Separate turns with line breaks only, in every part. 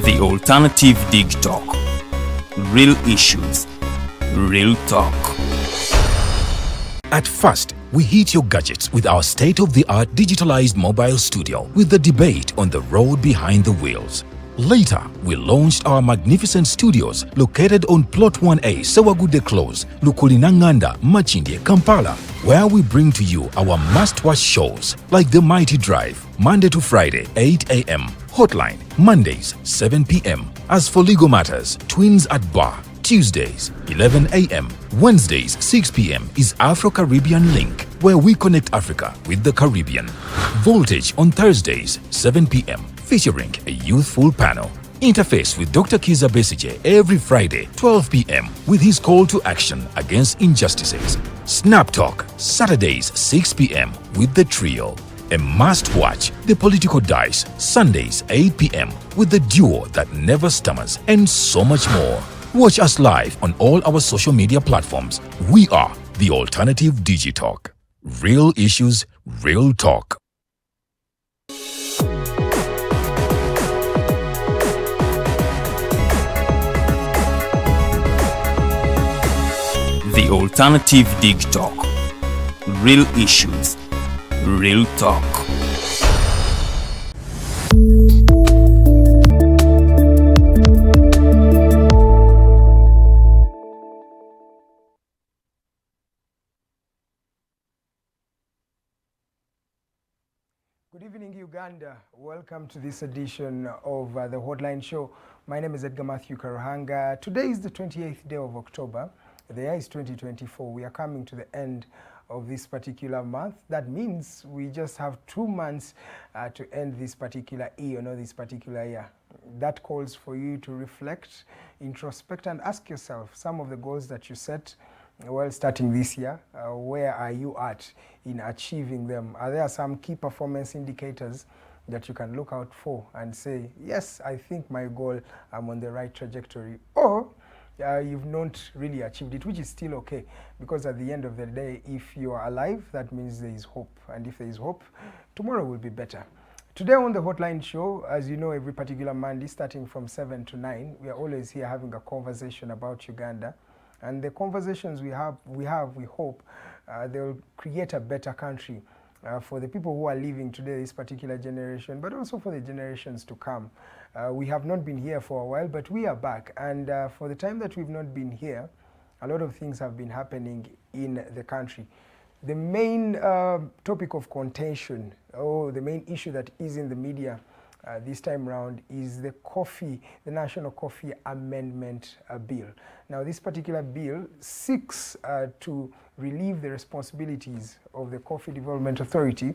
The Alternative Dig Talk. Real issues, real talk.
At first, we hit your gadgets with our state-of-the-art digitalized mobile studio with the debate on the road behind the wheels. Later, we launched our magnificent studios located on Plot 1A, Sawagude Close, Lukulinanganda, Machindye, Kampala, where we bring to you our must-watch shows like The Mighty Drive, Monday to Friday, 8 a.m., Hotline, Mondays, 7 p.m. As for legal matters, Twins at Bar, Tuesdays, 11 a.m. Wednesdays, 6 p.m. is Afro-Caribbean Link, where we connect Africa with the Caribbean. Voltage on Thursdays, 7 p.m., featuring a youthful panel. Interface with Dr. Kiza Besije every Friday, 12 p.m. with his call to action against injustices. Snap Talk, Saturdays, 6 p.m. with the trio. A must-watch, The Political Dice, Sundays, 8 p.m. with the duo that never stammers, and so much more. Watch us live on all our social media platforms. We are The Alternative Digitalk. Real issues, real talk.
The Alternative Dig Talk. Real issues, real talk.
Good evening, Uganda. Welcome to this edition of the Hotline Show. My name is Edgar Matthew Karuhanga. Today is the 28th day of October. The year is 2024. We are coming to the end of this particular month. That means we just have 2 months to end this particular year, this particular year. That calls for you to reflect, introspect, and ask yourself some of the goals that you set while starting this year. Where are you at in achieving them? Are there some key performance indicators that you can look out for and say, yes, I think my goal, I'm on the right trajectory? Or you've not really achieved it, which is still okay, because at the end of the day, if you are alive, that means there is hope. And if there is hope, tomorrow will be better. Today on the Hotline Show, as you know, every particular Monday, starting from 7 to 9, we are always here having a conversation about Uganda. And the conversations we hope, they'll create a better country for the people who are living today, this particular generation, but also for the generations to come. We have not been here for a while, but we are back. And for the time that we've not been here, a lot of things have been happening in the country. The main topic of contention, the main issue that is in the media this time around is the National Coffee Amendment Bill. Now, this particular bill seeks to relieve the responsibilities of the Coffee Development Authority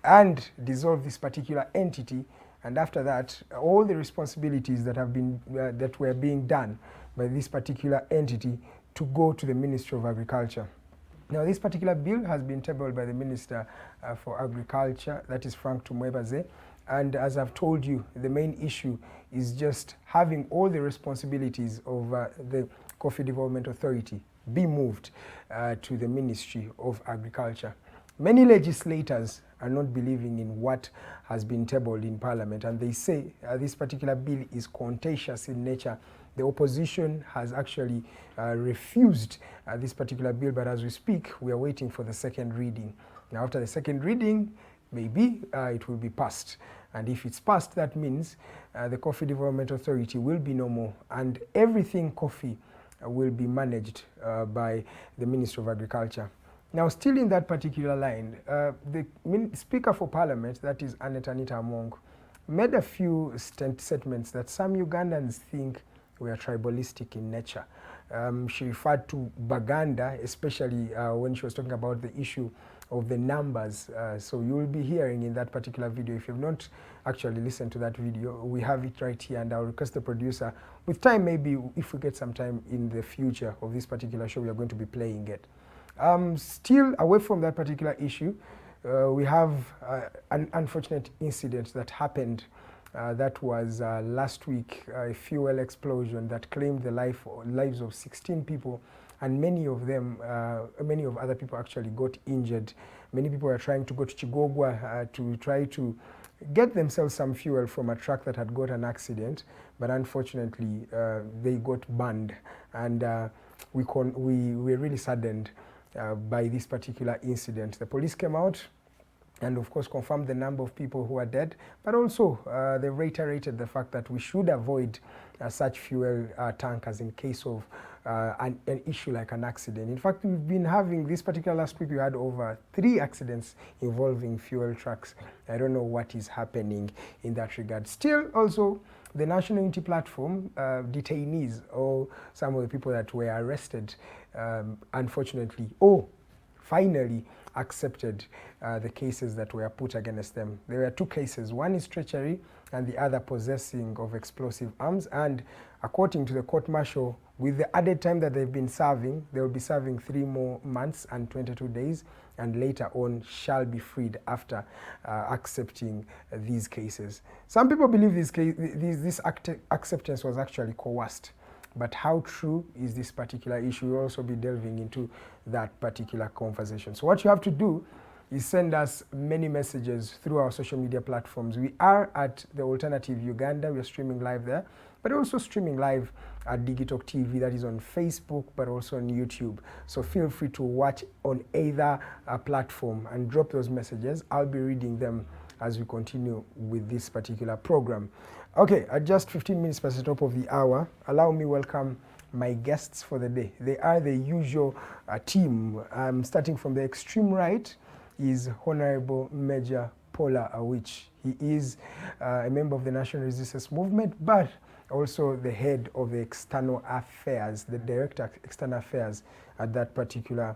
and dissolve this particular entity. And after that, all the responsibilities that have been that were being done by this particular entity to go to the Ministry of Agriculture. Now, this particular bill has been tabled by the Minister for Agriculture, that is Frank Tumwebaze. And as I've told you, the main issue is just having all the responsibilities of the Coffee Development Authority be moved to the Ministry of Agriculture. Many legislators are not believing in what has been tabled in Parliament, and they say this particular bill is contentious in nature. The opposition has actually refused this particular bill, but as we speak, we are waiting for the second reading. Now, after the second reading, maybe it will be passed. And if it's passed, that means the Coffee Development Authority will be no more, and everything coffee will be managed by the Ministry of Agriculture. Now, still in that particular line, the Speaker for Parliament, that is Anita Among, made a few statements that some Ugandans think were tribalistic in nature. She referred to Baganda, especially when she was talking about the issue of the numbers. So you will be hearing in that particular video. If you have not actually listened to that video, we have it right here, and I'll request the producer, with time, maybe if we get some time in the future of this particular show, we are going to be playing it. Still away from that particular issue, we have an unfortunate incident that happened That was last week, a fuel explosion that claimed the lives of 16 people, and many of other people actually got injured. Many people were trying to go to Chigogwa to try to get themselves some fuel from a truck that had got an accident, but unfortunately they got burned, and we're really saddened by this particular incident. The police came out and of course confirmed the number of people who are dead, but also they reiterated the fact that we should avoid such fuel tankers in case of an issue like an accident. In fact, we've been having, this particular last week we had over 3 accidents involving fuel trucks. I don't know what is happening in that regard. Still also, the National Unity Platform detainees, or some of the people that were arrested, unfortunately, finally accepted the cases that were put against them. There were 2 cases. One is treachery and the other possessing of explosive arms. And according to the court martial, with the added time that they've been serving, they will be serving 3 more months and 22 days, and later on shall be freed after accepting these cases. Some people believe this acceptance was actually coerced. But how true is this particular issue? We'll also be delving into that particular conversation. So what you have to do is send us many messages through our social media platforms. We are at The Alternative Uganda. We are streaming live there, but also streaming live at Digitalk TV, that is on Facebook, but also on YouTube. So feel free to watch on either platform and drop those messages. I'll be reading them as we continue with this particular program. Okay, at just 15 minutes past the top of the hour, allow me welcome my guests for the day. They are the usual team. Starting from the extreme right is Honorable Major Pollar Awich. He is a member of the National Resistance Movement, but also the head of the External Affairs, the Director External Affairs at that particular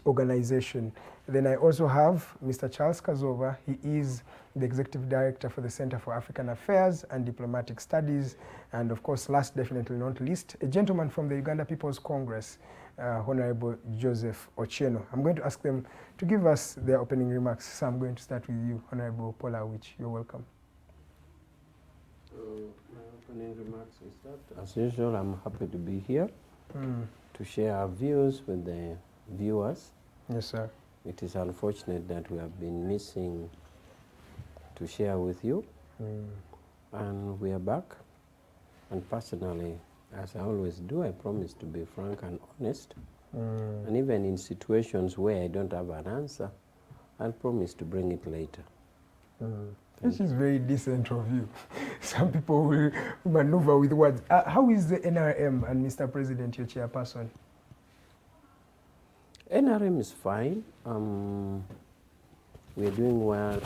organization. Then I also have Mr. Charles Kazooba. He is the Executive Director for the Center for African Affairs and Diplomatic Studies. And of course, last definitely not least, a gentleman from the Uganda People's Congress, Honorable Joseph Ochieno. I'm going to ask them to give us their opening remarks. So I'm going to start with you, Honorable Pollar, which you're welcome.
My opening remarks is that, as usual, I'm happy to be here to share our views with the viewers.
Yes, sir.
It is unfortunate that we have been missing to share with you, and we are back. And personally, as I always do, I promise to be frank and honest. And even in situations where I don't have an answer, I'll promise to bring it later.
This is very decent of you. Some people will maneuver with words. How is the NRM and Mr. President, your chairperson?
NRM is fine. We are doing well.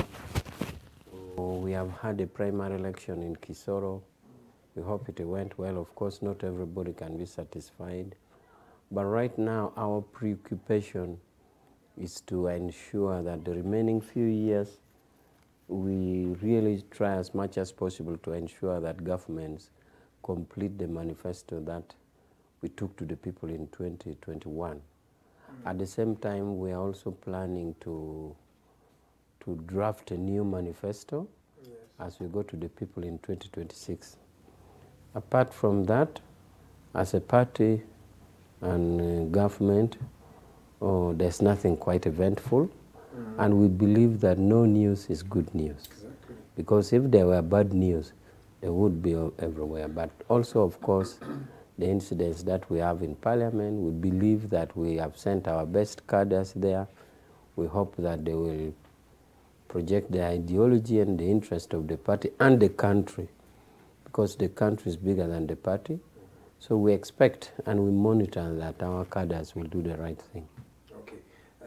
We have had a primary election in Kisoro. We hope it went well. Of course, not everybody can be satisfied. But right now, our preoccupation is to ensure that the remaining few years, we really try as much as possible to ensure that governments complete the manifesto that we took to the people in 2021. At the same time, we are also planning to draft a new manifesto as we go to the people in 2026. Apart from that, as a party and government, there's nothing quite eventful. And we believe that no news is good news. Exactly. Because if there were bad news, they would be everywhere. But also, of course, the incidents that we have in Parliament, we believe that we have sent our best cadres there. We hope that they will project the ideology and the interest of the party and the country, because the country is bigger than the party. So we expect and we monitor that our cadres will do the right thing.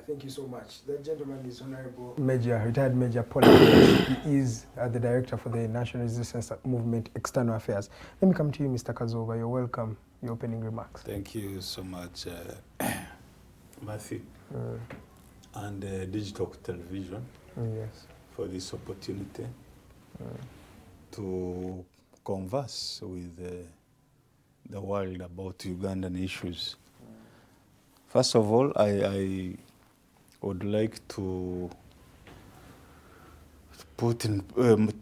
Thank you so much. That gentleman is Honorable retired Major Pollar. He is the Director for the National Resistance Movement External Affairs. Let me come to you, Mr. Kazooba. You're welcome. Your opening remarks.
Thank you so much, Matthew, and Digital Television for this opportunity to converse with the world about Ugandan issues. First of all, I would like to put in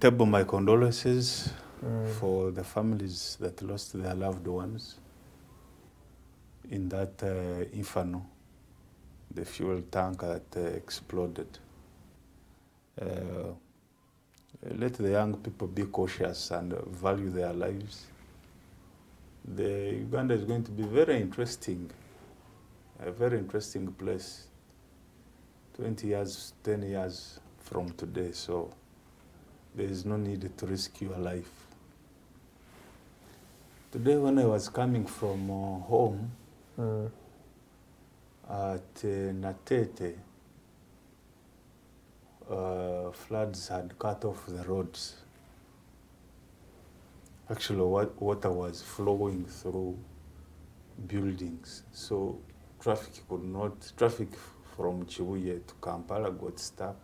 table my condolences for the families that lost their loved ones in that inferno, the fuel tanker that exploded. Let the young people be cautious and value their lives. The Uganda is going to be very interesting, a very interesting place 20 years, 10 years from today, so there is no need to risk your life. Today when I was coming from home at Natete, floods had cut off the roads. Actually, water was flowing through buildings, so traffic from Chibuye to Kampala got stuck.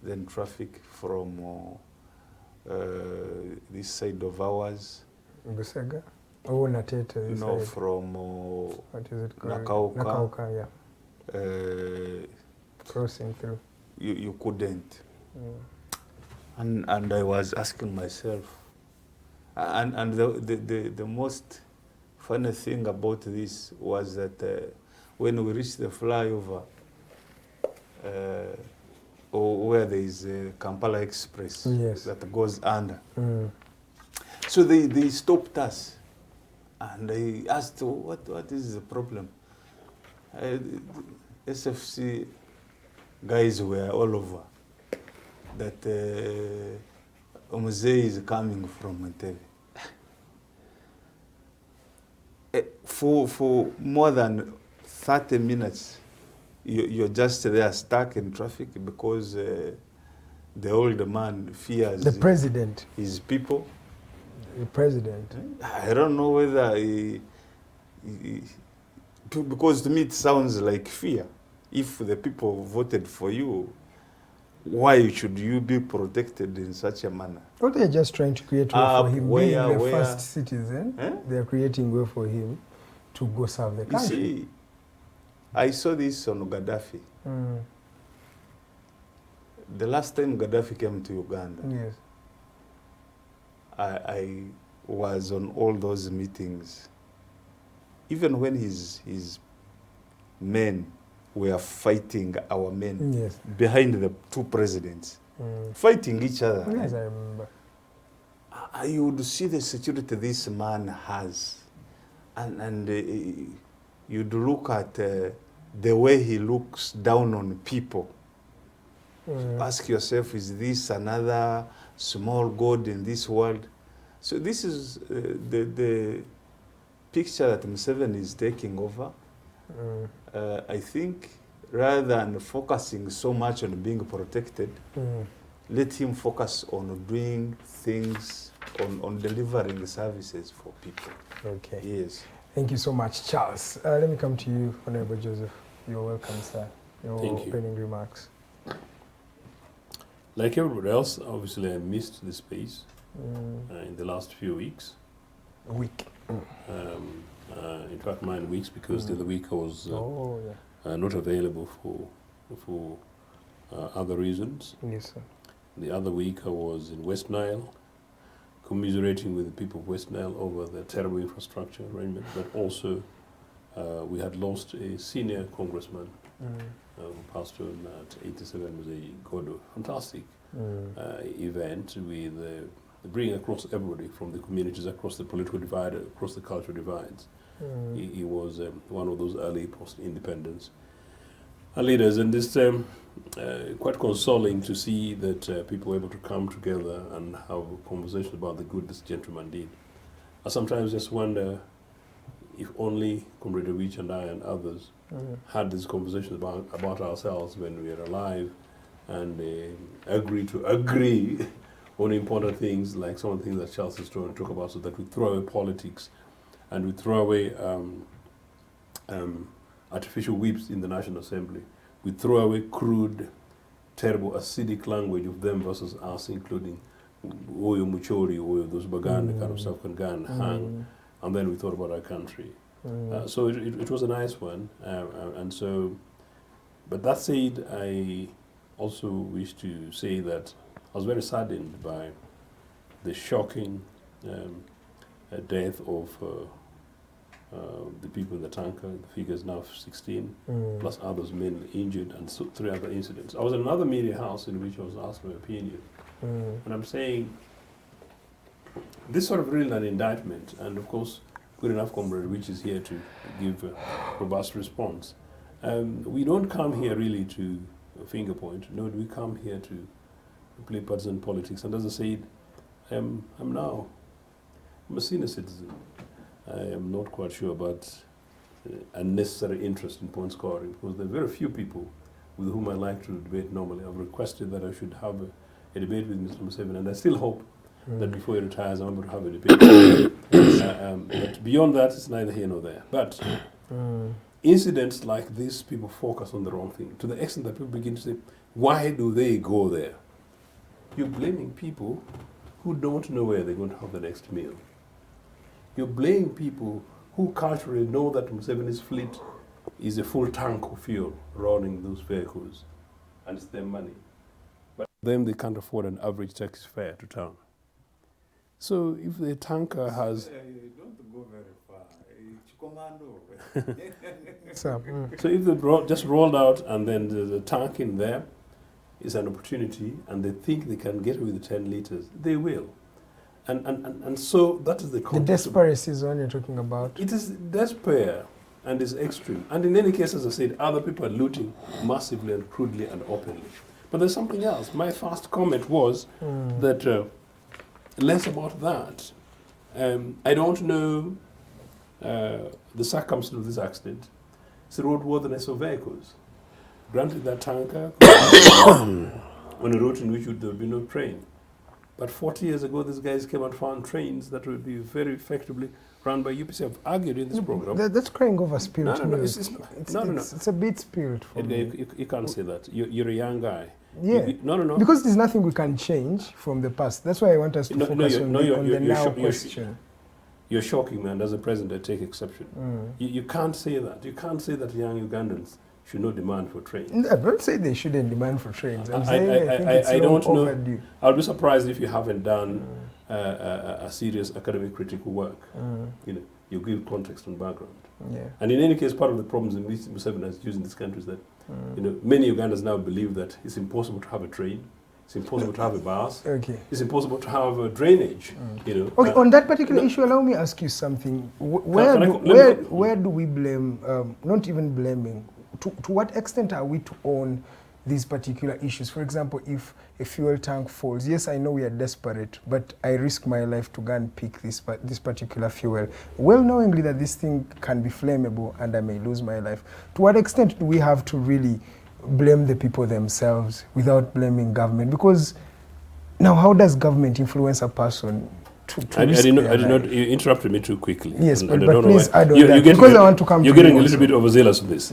Then traffic from this side of ours.
Busega? Oh, Natete.
No, from
what is it called?
Nakauka,
yeah. Crossing through.
You couldn't. And I was asking myself, and the most funny thing about this was that when we reached the flyover, or where there is a Kampala Express that goes under. So they stopped us and they asked, what is the problem? SFC guys were all over that Omuzei is coming from Entebbe. For more than 30 minutes, you're just there stuck in traffic because the old man fears
the president,
his people.
The president.
I don't know whether because to me it sounds like fear. If the people voted for you, why should you be protected in such a manner?
Well, they're just trying to create way for him. Being the first citizen, they're creating way for him to go serve the country.
You see, I saw this on Gaddafi. The last time Gaddafi came to Uganda,
yes,
I was on all those meetings. Even when his men were fighting our men behind the two presidents, fighting each other.
Yes, I remember.
You would see the security this man has, and you'd look at the way he looks down on people. Ask yourself, is this another small god in this world? So this is the picture that Museveni is taking over. I think rather than focusing so much on being protected, let him focus on doing things, on delivering services for people.
Okay.
Yes.
Thank you so much, Charles. Let me come to you, Honorable Joseph. You're welcome, sir. Your opening remarks.
Like everybody else, obviously I missed the space in the last few weeks.
A week.
In fact, 9 weeks, because the other week I was not available for other reasons.
Yes, sir.
The other week I was in West Nile, commiserating with the people of West Nile over the terrible infrastructure arrangement, but also we had lost a senior congressman, passed on at 87, was a fantastic event with bringing across everybody from the communities, across the political divide, across the cultural divides. He was one of those early post-independence leaders, and it's quite consoling to see that people were able to come together and have a conversation about the good this gentleman did. I sometimes just wonder if only Comrade Awich and I and others had these conversations about ourselves when we were alive and agree to agree on important things, like some of the things that Charles is trying to talk about, so that we throw away politics and we throw away artificial whips in the National Assembly. We throw away crude, terrible, acidic language of them versus us, including Oyo Muchori, Oyo, those Baganda kind of stuff can go and hang. And then we thought about our country. So it was a nice one. And so, but that said, I also wish to say that I was very saddened by the shocking death of the people in the tanker. The figure is now 16, plus others mainly injured, and 3 other incidents. I was in another media house in which I was asked my opinion. And I'm saying, this sort of really an indictment, and of course, good enough comrade which is here to give a robust response. We don't come here really to finger point, nor do we come here to play partisan politics. And as I said, I'm a senior citizen. I am not quite sure about unnecessary interest in point scoring, because there are very few people with whom I like to debate normally. I've requested that I should have a debate with Mr. Museveni, and I still hope that before he retires I'm able to have a debate. But beyond that, it's neither here nor there. But incidents like this, people focus on the wrong thing, to the extent that people begin to say, why do they go there? You're blaming people who don't know where they're going to have the next meal. You're blaming people who culturally know that Museveni's fleet is a full tank of fuel running those vehicles, and it's their money. But them, they can't afford an average taxi fare to town. So if the tanker has...
Don't go very far. Commando.
So if they just rolled out and then the tank in there is an opportunity, and they think they can get away with 10 liters, they will. And so that is the context.
The desperation is what you're talking about.
It is despair and is extreme. And in any case, as I said, other people are looting massively and crudely and openly. But there's something else. My first comment was that less about that. I don't know the circumstance of this accident. It's the roadworthiness of vehicles. Granted, that tanker on a route in which there would be no train. But 40 years ago, these guys came and found trains that would be very effectively run by UPC. I've argued in this program.
That's crying over spirit.
No.
It's a bit spirit for me.
You can't say that. You're a young guy.
Yeah.
No.
Because there's nothing we can change from the past. That's why I want us to focus on the now question.
You're shocking, man. As a president, I take exception. You can't say that. You can't say that young Ugandans should not demand for trains.
I don't say they shouldn't demand for trains. I'm saying I think it's
don't know.
overdue.
I'll be surprised if you haven't done a serious academic critical work. You give context and background.
Yeah.
And in any case, part of the problems in which Museveni has used in this country is that many Ugandans now believe that it's impossible to have a train, it's impossible to have a bus, it's impossible to have a drainage.
Okay, on that particular issue, allow me to ask you something. Where do we blame, not even blaming, to what extent are we to own these particular issues? For example, if a fuel tank falls, yes, I know we are desperate, but I risk my life to go and pick this particular fuel, well knowingly that this thing can be flammable and I may lose my life. To what extent do we have to really blame the people themselves without blaming government? Because now, how does government influence a person I did not.
You interrupted me too quickly.
Yes,
and
but
I don't
please
know why.
add on that, because I want to come to
you're getting a little bit overzealous with this.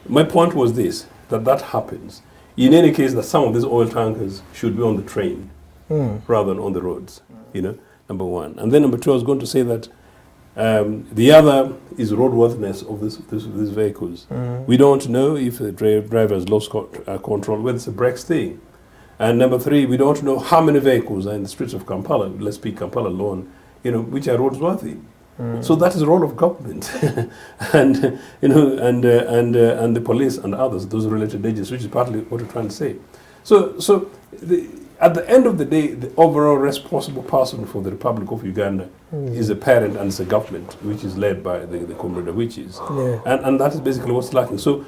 My point was this, that happens. In any case, that some of these oil tankers should be on the train rather than on the roads, number one. And then number two, I was going to say that the other is roadworthiness of these vehicles. We don't know if the driver has lost control, whether it's a brakes thing. And number three, we don't know how many vehicles are in the streets of Kampala, let's speak Kampala alone, which are roadworthy. So that is the role of government, and the police and others, those related agencies, which is partly what we're trying to say. So at the end of the day, the overall responsible person for the Republic of Uganda is a parent, and it's a government which is led by the comrade Awich's, and that is basically what's lacking. So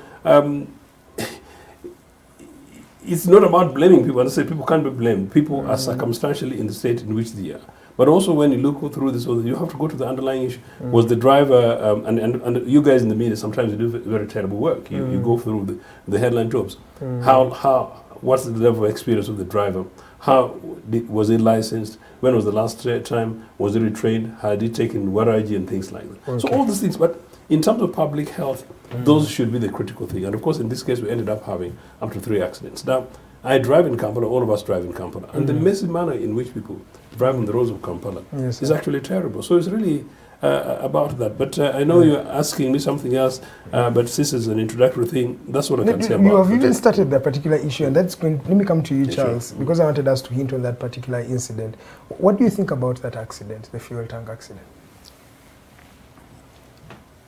it's not about blaming people. As I say, people can't be blamed. People are circumstantially in the state in which they are. But also when you look through this, you have to go to the underlying issue. Was the driver, and you guys in the media, sometimes you do very terrible work. You go through the headline jobs. What's the level of experience of the driver? Was he licensed? When was the last time? Was he retrained? Had he taken Waraji and things like that? So all these things, but in terms of public health, those should be the critical thing. And of course, in this case, we ended up having up to 3 accidents. Now, I drive in Kampala, all of us drive in Kampala, and the messy manner in which people drive on the roads of Kampala is actually terrible. So it's really, about that. But I know you're asking me something else, but this is an introductory thing. That's what I can say about it.
You have even started that particular issue, and that's going. Let me come to you, Charles,
Sure.
because I wanted us to hint on that particular incident. What do you think about that accident, the fuel tank accident?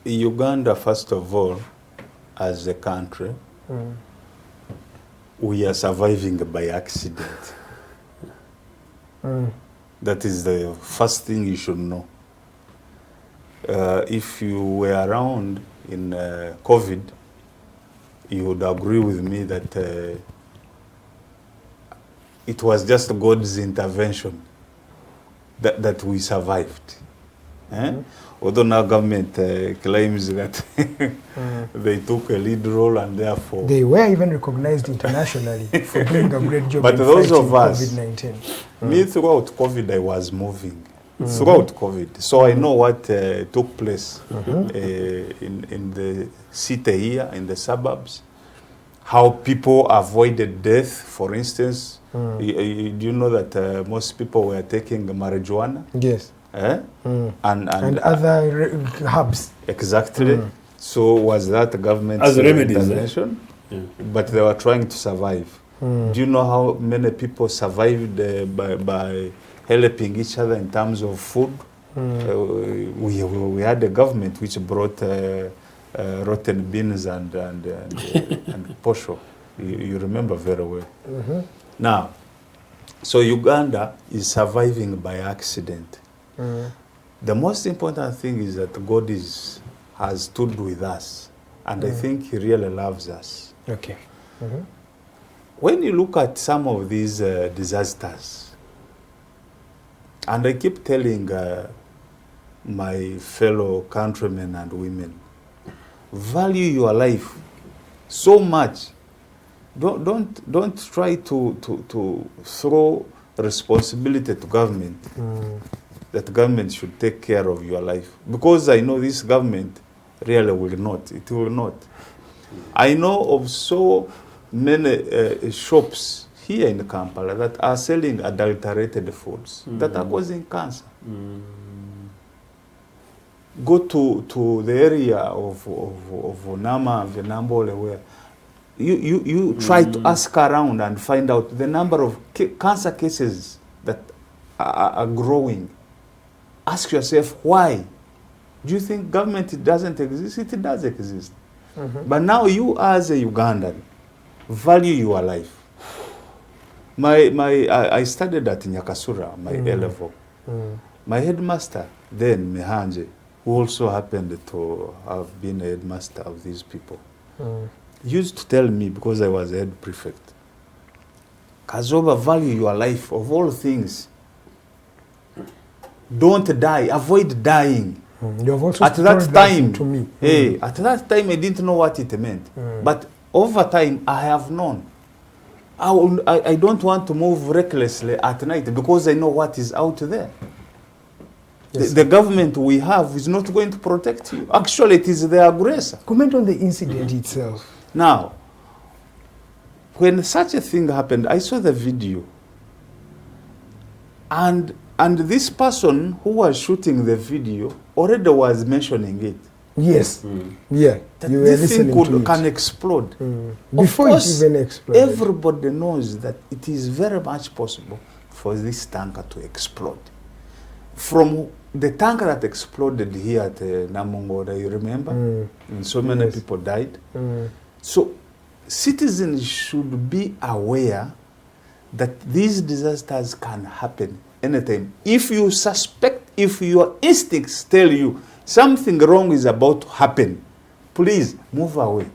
Uganda, first of all, as a country, we are surviving by accident. That is the first thing you should know. If you were around in COVID, you would agree with me that it was just God's intervention that we survived. Although now government claims that they took a lead role and therefore...
They were even recognized internationally for doing a great job
But
in
those
fighting
of us,
COVID-19.
me throughout COVID, I was moving. Throughout COVID. So I know what took place in the city here, in the suburbs, how people avoided death, for instance. Do you know that most people were taking marijuana?
Yes.
And
other herbs.
Exactly. So was that government
As remedies,
intervention? But they were trying to survive. Do you know how many people survived by helping each other in terms of food? We had a government which brought rotten beans and posho. You remember very well. Now, so Uganda is surviving by accident. The most important thing is that God has stood with us, and I think He really loves us.
Okay.
When you look at some of these disasters, and I keep telling my fellow countrymen and women, value your life so much. Don't try to throw responsibility to government. That government should take care of your life, because I know this government really will not. It will not. I know of so many shops here in Kampala that are selling adulterated foods that are causing cancer. Go to the area of Nama and Venambole, where you try to ask around and find out the number of cancer cases that are growing. Ask yourself, why? Do you think government doesn't exist? It does exist. But now you as a Ugandan, value your life. I studied at Nyakasura, my A-level. My headmaster then, Mehanje, who also happened to have been a headmaster of these people, used to tell me, because I was a head prefect, Kazooba, value your life of all things. Don't die. Avoid dying.
You have also
at that time,
to me.
At that time, I didn't know what it meant. But over time, I have known. I don't want to move recklessly at night because I know what is out there. Yes. The government we have is not going to protect you. Actually, it is the aggressor.
Comment on the incident itself.
Now, when such a thing happened, I saw the video. And this person who was shooting the video already was mentioning it.
Yes. Yeah.
That this thing can explode.
Before it even exploded.
Everybody knows that it is very much possible for this tanker to explode. From the tanker that exploded here at Namongoda, you remember? And so many people died. So citizens should be aware that these disasters can happen anytime. If you suspect, if your instincts tell you something wrong is about to happen, please move away.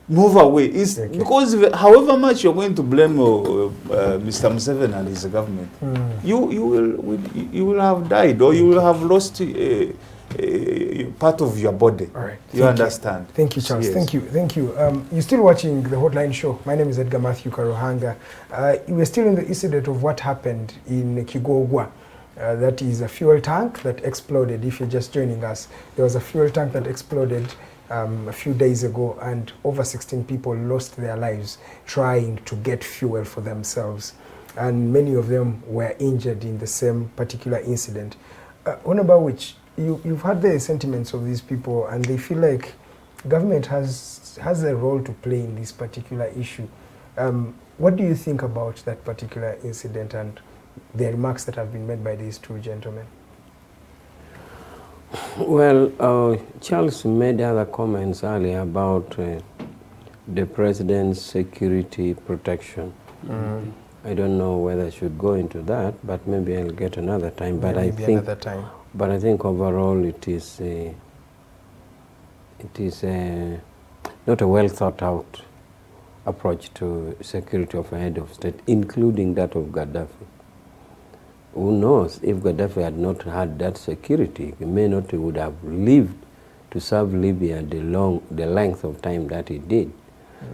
Move away. Okay. Because however much you're going to blame Mr. Museveni and his government, you will have died, or you will have lost part of your body.
All right.
You understand?
Thank you, Charles.
Yes.
Thank you. You're still watching the Hotline Show. My name is Edgar Matthew Karuhanga. We're still in the incident of what happened in Kigogwa. That is a fuel tank that exploded. If you're just joining us, there was a fuel tank that exploded a few days ago, and over 16 people lost their lives trying to get fuel for themselves. And many of them were injured in the same particular incident. Honorable Awich, you've heard the sentiments of these people, and they feel like government has a role to play in this particular issue. What do you think about that particular incident and the remarks that have been made by these two gentlemen?
Well, Charles made other comments earlier about the president's security protection. I don't know whether I should go into that, but maybe I'll get another time. But
Maybe another time.
But I think overall it is not a well thought out approach to security of a head of state, including that of Gaddafi. Who knows, if Gaddafi had not had that security, he may not would have lived to serve Libya the length of time that he did.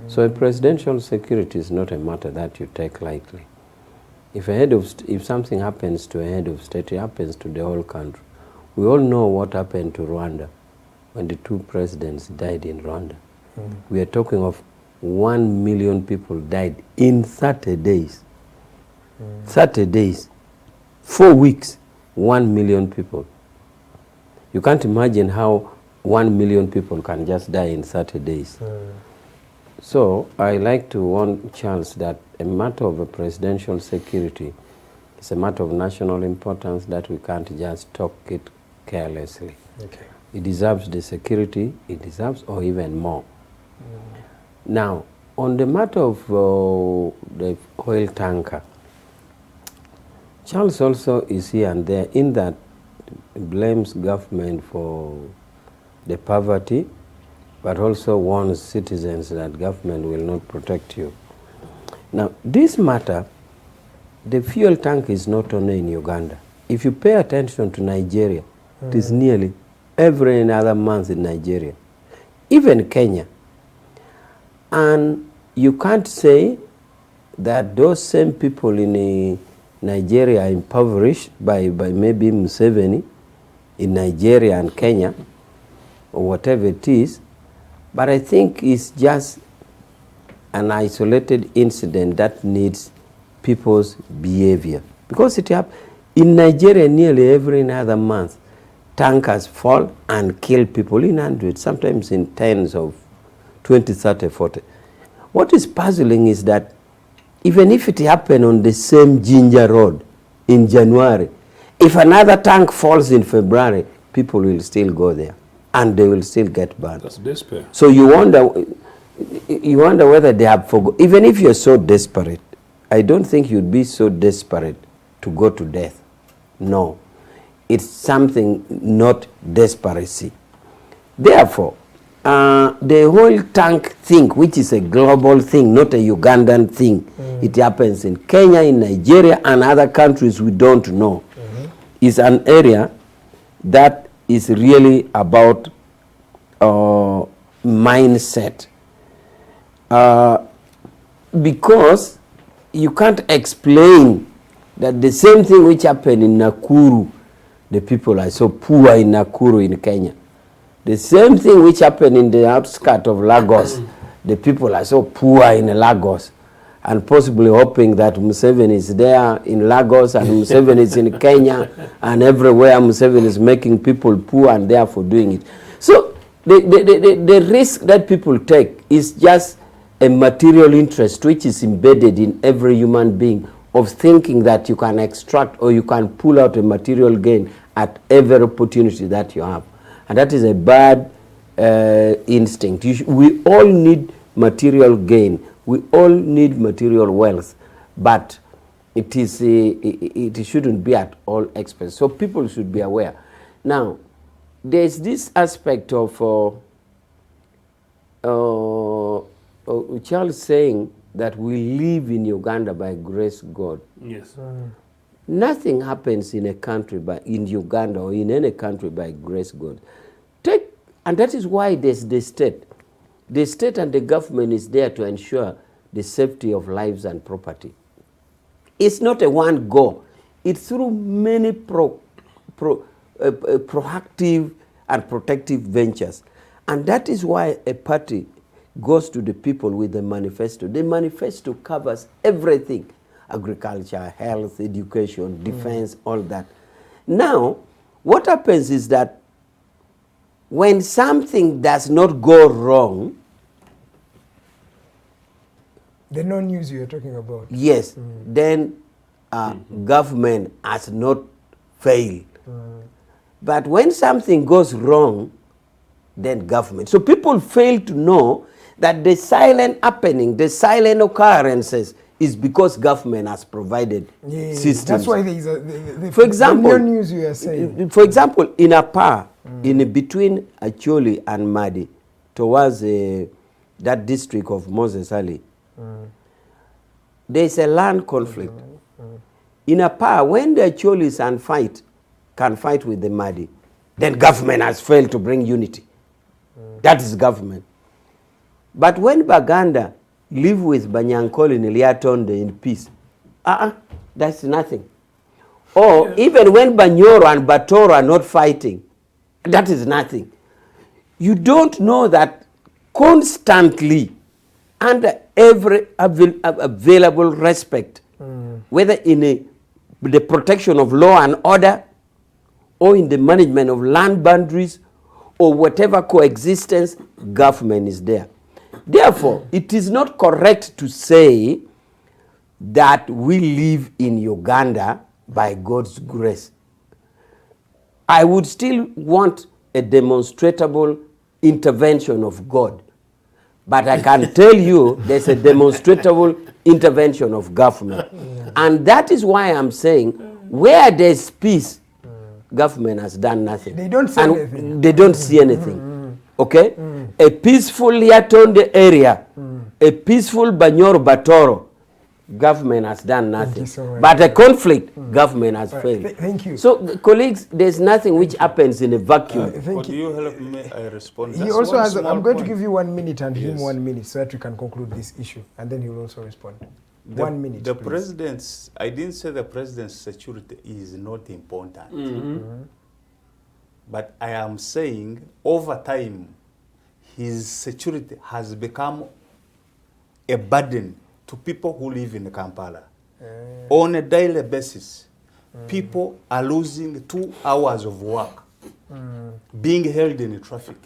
So a presidential security is not a matter that you take lightly. If something happens to a head of state, it happens to the whole country. We all know what happened to Rwanda when the two presidents died in Rwanda. We are talking of 1 million people died in 30 days. 30 days. 4 weeks, 1 million people. You can't imagine how 1 million people can just die in 30 days. So I like to warn Charles that a matter of a presidential security is a matter of national importance that we can't just talk it carelessly.
Okay.
It deserves the security, it deserves, or even more. Now, on the matter of the oil tanker, Charles also is here and there in that blames government for the poverty, but also warns citizens that government will not protect you. Now, this matter, the fuel tank is not only in Uganda. If you pay attention to Nigeria, it is nearly every other month in Nigeria, even Kenya. And you can't say that those same people in Nigeria are impoverished by maybe Museveni in Nigeria and Kenya, or whatever it is, but I think it's just an isolated incident that needs people's behavior. Because it happens in Nigeria nearly every other month, tankers fall and kill people in hundreds, sometimes in tens of 20, 30, 40. What is puzzling is that even if it happened on the same Ginger Road in January, if another tank falls in February, people will still go there and they will still get burned.
That's despair.
So you wonder whether they have forgotten. Even if you're so desperate, I don't think you'd be so desperate to go to death. No. It's something not desperacy. Therefore, the whole tank thing, which is a global thing, not a Ugandan thing, it happens in Kenya, in Nigeria, and other countries we don't know, is an area that is really about mindset. Because you can't explain that the same thing which happened in Nakuru, the people are so poor in Nakuru in Kenya. The same thing which happened in the outskirts of Lagos, the people are so poor in Lagos, and possibly hoping that Museveni is there in Lagos and Museveni is in Kenya, and everywhere Museveni is making people poor and therefore doing it. So the risk that people take is just a material interest which is embedded in every human being, of thinking that you can extract or you can pull out a material gain at every opportunity that you have. And that is a bad instinct. We all need material gain. We all need material wealth. But it shouldn't be at all expense. So people should be aware. Now, there's this aspect of Charles saying that we live in Uganda by grace God.
Yes.
Nothing happens in a country in Uganda or in any country by grace God. And that is why there's the state. The state and the government is there to ensure the safety of lives and property. It's not a one go. It's through many proactive and protective ventures. And that is why a party goes to the people with a manifesto. The manifesto covers everything: agriculture, health, education, defense, all that. Now, what happens is that when something does not go wrong,
the non-news you're talking about.
yes, then government has not failed. But when something goes wrong, then government. So people fail to know that the silent happening, the silent occurrences is because government has provided systems.
That's why there is
for example,
the news you are saying.
For example, in Apa, in between Acholi and Madi, towards that district of Moses Ali, there is a land conflict. In Apa, when the Acholis can fight with the Madi, then government has failed to bring unity. That is government. But when Baganda live with Banyankole in Liatonde in peace, that's nothing. Or even when Banyoro and Batoro are not fighting, that is nothing. You don't know that constantly, under every available respect, whether in the protection of law and order, or in the management of land boundaries, or whatever coexistence, government is there. Therefore, it is not correct to say that we live in Uganda by God's grace. I would still want a demonstrable intervention of God. But I can tell you there's a demonstrable intervention of government. And that is why I'm saying where there's peace, government has done nothing.
They don't see anything.
They don't see anything. Okay? A peaceful Liatonde area, a peaceful Banyoro Batoro, government has done nothing.
So
but a conflict, government has failed.
Thank you.
So, colleagues, there's nothing which happens in a vacuum.
Could you help me respond?
He also has, I'm going to give you 1 minute and him 1 minute so that we can conclude this issue. And then he will also respond. 1 minute,
The
please.
president's, I didn't say the president's security is not important. But I am saying over time, his security has become a burden to people who live in Kampala. On a daily basis, people are losing 2 hours of work being held in traffic.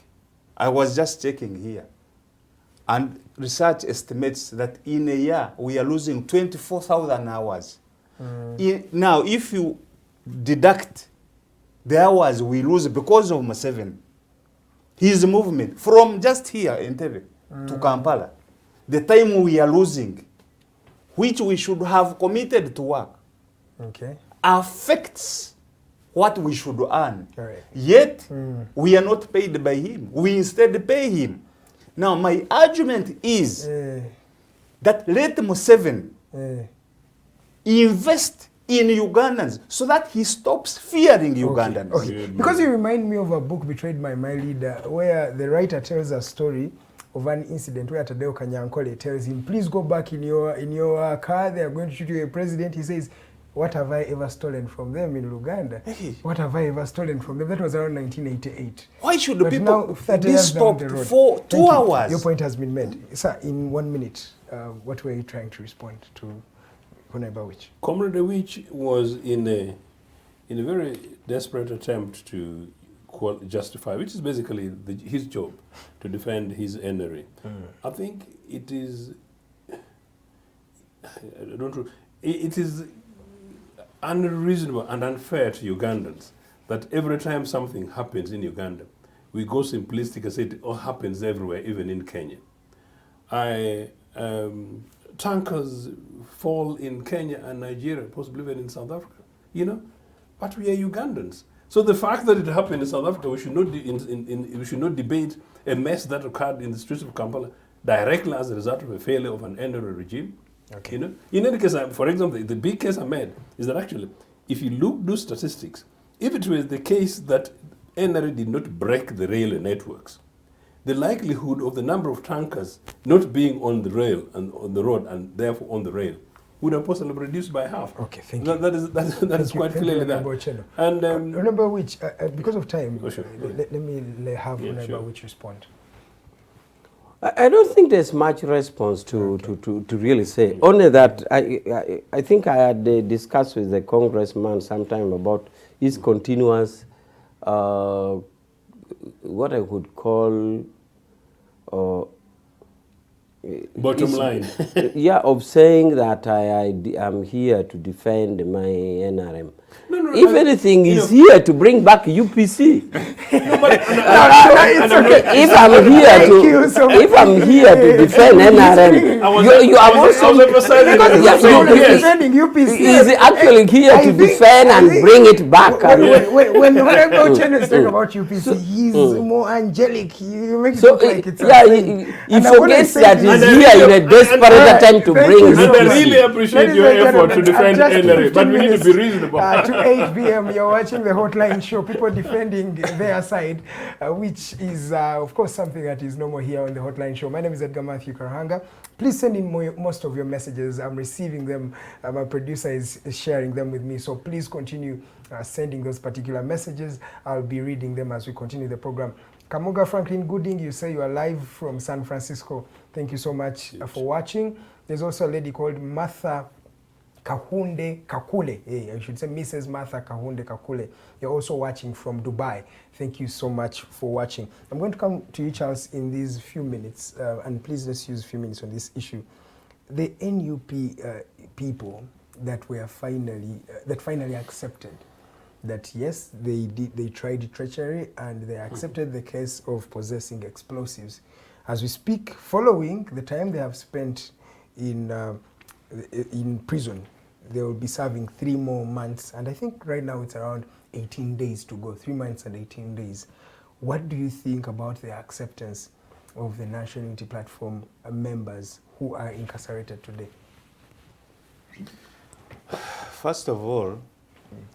I was just checking here. And research estimates that in a year, we are losing 24,000 hours. Now, if you deduct the hours we lose because of Museveni, his movement from just here in Entebbe to Kampala, the time we are losing, which we should have committed to work, affects what we should earn. Yet, we are not paid by him. We instead pay him. Now, my argument is that let Museveni invest in Ugandans so that he stops fearing Ugandans.
Because you remind me of a book, Betrayed by My Leader, where the writer tells a story of an incident where Tadeo Kanyankole tells him, please go back in your car, they are going to shoot you a president. He says, what have I ever stolen from them in Uganda? What have I ever stolen from them? That was around 1988.
Why should the people be stopped for 2 hours?
Your point has been made. Sir, in 1 minute, what were you trying to respond to Awich?
Comrade Awich was in a very desperate attempt to justify, which is basically his job, to defend his NRA. I think it is, it is unreasonable and unfair to Ugandans that every time something happens in Uganda, we go simplistic and say it all happens everywhere, even in Kenya. Tankers fall in Kenya and Nigeria, possibly even in South Africa, but we are Ugandans. So the fact that it happened in South Africa, we should not debate a mess that occurred in the streets of Kampala directly as a result of a failure of an NRA regime. In any case, for example, the big case I made is that actually, if you do statistics, if it was the case that NRA did not break the rail networks, the likelihood of the number of tankers not being on the rail and on the road and therefore on the rail would have possibly reduced by half.
Thank you.
That is quite clearly that.
And remember which, because of time, let me have Awich respond.
I don't think there's much response to really say. Only that I think I had discussed with the congressman sometime about his continuous what I could call
Bottom line.
yeah, of saying that I'm here to defend my NRM.
No,
If anything, he's here to bring back UPC. If I'm here to defend NRM, you are also
defending UPC.
He's actually here to defend and bring it back.
When Honorable Chen is talking about UPC, he's more angelic. He makes it look like it's
he forgets that he's here in a desperate attempt to bring
UPC. I really
UPC.
appreciate your effort to defend NRM, but we need to be reasonable.
To 8 p.m. you're watching the Hotline Show, people defending their side, which is of course something that is normal here on the Hotline Show. My name is Edgar Matthew Karahanga. Please send in most of your messages. I'm receiving them. My producer is sharing them with me, so please continue sending those particular messages. I'll be reading them as we continue the program. Kamuga Franklin Gooding, you say you are live from San Francisco. Thank you so much for watching. There's also a lady called Martha Kahunde Kakule. I should say Mrs. Martha Kahunde Kakule. You're also watching from Dubai. Thank you so much for watching. I'm going to come to you, Charles, in these few minutes, and please let's use a few minutes on this issue. The NUP people that were finally accepted that yes, they tried treachery and they accepted the case of possessing explosives. As we speak, following the time they have spent in prison, they will be serving 3 more months, and I think right now it's around 18 days to go, 3 months and 18 days. What do you think about the acceptance of the National Unity Platform members who are incarcerated today?
First of all,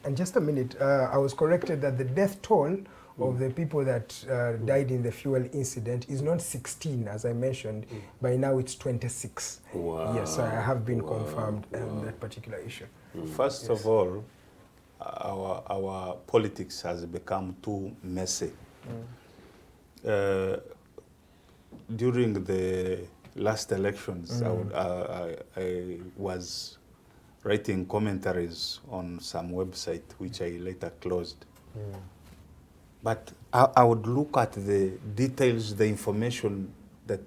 and just a minute, I was corrected that the death toll of the people that died in the fuel incident is not 16, as I mentioned. By now it's 26.
Wow.
Yes, I have been confirmed on that particular issue.
First of all, our politics has become too messy. During the last elections, I was writing commentaries on some website, which I later closed. But I would look at the details, the information that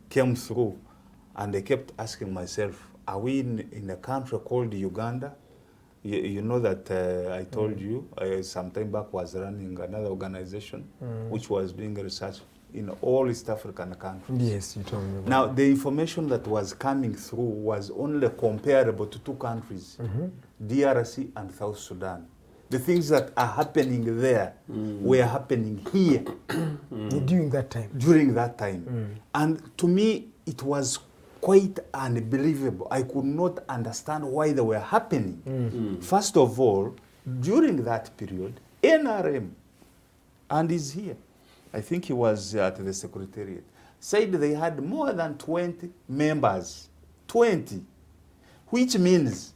came through, and I kept asking myself, are we in a country called Uganda? You know that I told you some time back was running another organization which was doing research in all East African countries.
Yes, you told me about
Now, the information that was coming through was only comparable to 2 countries, DRC and South Sudan. The things that are happening there were happening here
during that time.
During that time. And to me, it was quite unbelievable. I could not understand why they were happening. First of all, during that period, NRM, and is here, I think he was at the Secretariat, said they had more than 20 members. 20. Which means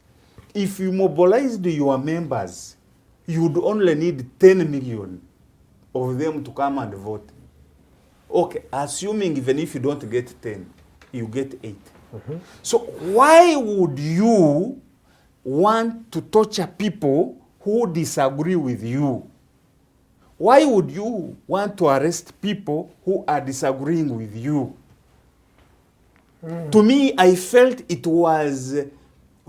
if you mobilized your members, you would only need 10 million of them to come and vote. Okay, assuming even if you don't get 10, you get 8. So why would you want to torture people who disagree with you? Why would you want to arrest people who are disagreeing with you? To me, I felt it was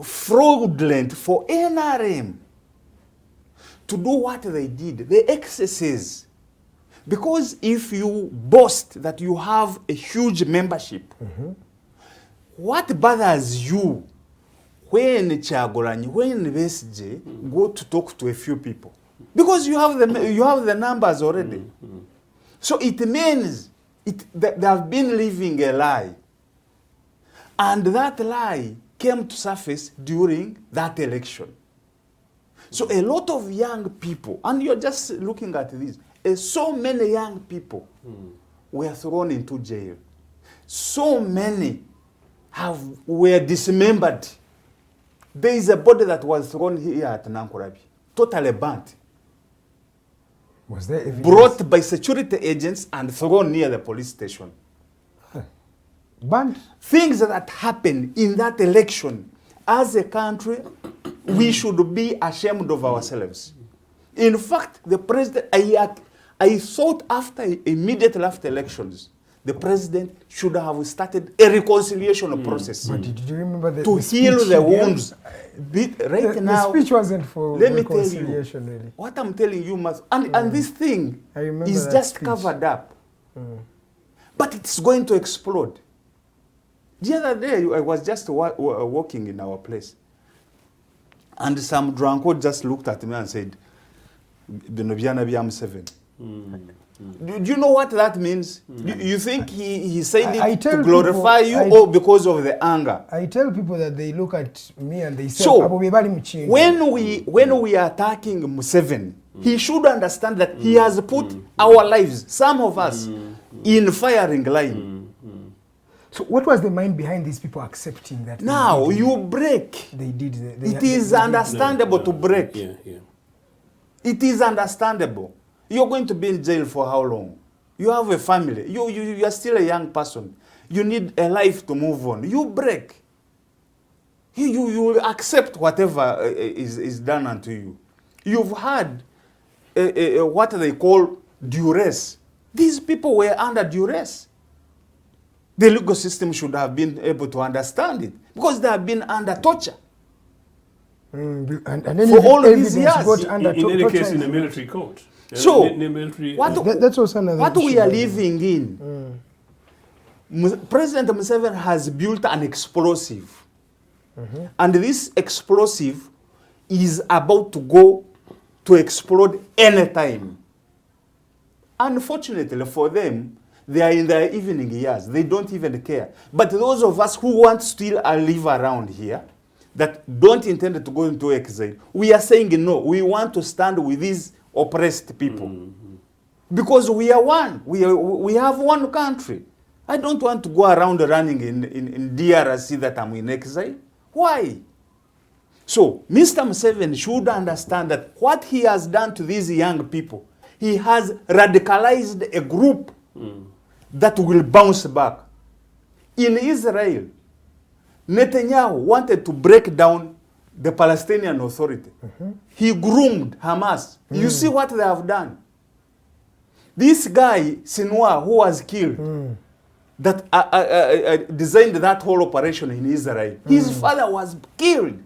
fraudulent for NRM to do what they did, the excesses. Because if you boast that you have a huge membership, what bothers you when Chagoranyi, when Besje go to talk to a few people? Because you have the numbers already. So it means they have been living a lie. And that lie came to surface during that election. So a lot of young people, and you're just looking at this, so many young people were thrown into jail. So many were dismembered. There is a body that was thrown here at Nankurabi, totally burnt.
Was there evidence?
Brought by security agents and thrown near the police station.
Burnt?
Things that happened in that election, as a country, we should be ashamed of ourselves. In fact, the president, I thought immediately after elections, the president should have started a reconciliation process
But did you remember
to heal
speech
the
he gave?
wounds. Right now,
the speech wasn't for
let me tell
reconciliation,
you,
really.
what I'm telling you, and this thing
I remember
is
that
just
speech.
covered up. But it's going to explode. The other day, I was just walking in our place, and some drunkard just looked at me and said, "Binobiana biam 7." Do you know what that means? You think he said
I
it
tell
to glorify
people-
you or because of the anger?
I tell people that they look at me and they say,
So,
"Abo bebali muchinga."
when we are attacking Museveni, he should understand that he has put our lives, some of us, in firing line.
So what was the mind behind these people accepting that?
Now you break.
They did.
It is understandable to break.
Yeah, yeah.
It is understandable. You're going to be in jail for how long? You have a family. You are still a young person. You need a life to move on. You break. You will accept whatever is done unto you. You've had what they call duress. These people were under duress. The legal system should have been able to understand it because they have been under torture.
And then
For
even
all of these
evidence
years.
got under
In any
torture
case, in a
and-
military court.
So,
in a military,
That was another
what
issue,
we are
by the way.
living in, President Museveni has built an explosive. And this explosive is about to go to explode anytime. Unfortunately for them, they are in their evening years. They don't even care. But those of us who want still live around here, that don't intend to go into exile, we are saying no. We want to stand with these oppressed people. Because we are one. We have one country. I don't want to go around running in DRC that I'm in exile. Why? So, Mr. Museveni should understand that what he has done to these young people, he has radicalized a group that will bounce back. In Israel, Netanyahu wanted to break down the Palestinian Authority. He groomed Hamas. You see what they have done. This guy, Sinwar, who was killed, that designed that whole operation in Israel, his father was killed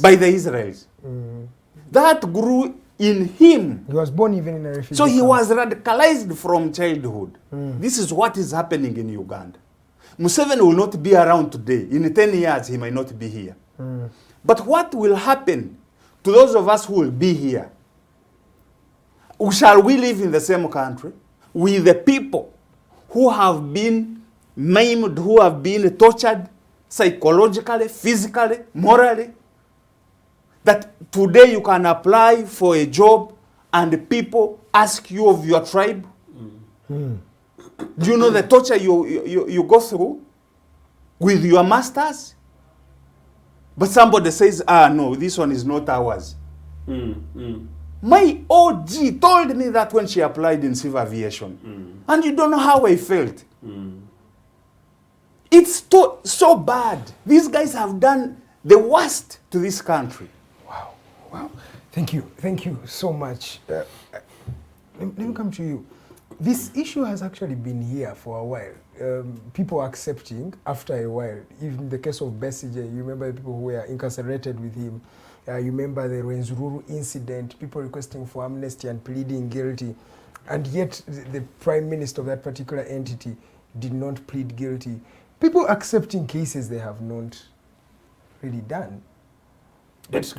by the Israelis. That grew in him.
He was born even in a refugee
So he
camp.
was radicalized from childhood. This is what is happening in Uganda. Museveni will not be around today. In 10 years, he might not be here. But what will happen to those of us who will be here? Shall we live in the same country with the people who have been maimed, who have been tortured psychologically, physically, morally? That today you can apply for a job and people ask you of your tribe? Do you know the torture you go through with your masters? But somebody says, no, this one is not ours. My OG told me that when she applied in civil aviation. And you don't know how I felt. It's so bad. These guys have done the worst to this country.
Wow. Thank you so much. Let me come to you. This issue has actually been here for a while. People accepting after a while. Even the case of Besigye, you remember the people who were incarcerated with him. You remember the Rwenzururu incident, people requesting for amnesty and pleading guilty. And yet the prime minister of that particular entity did not plead guilty. People accepting cases they have not really done. But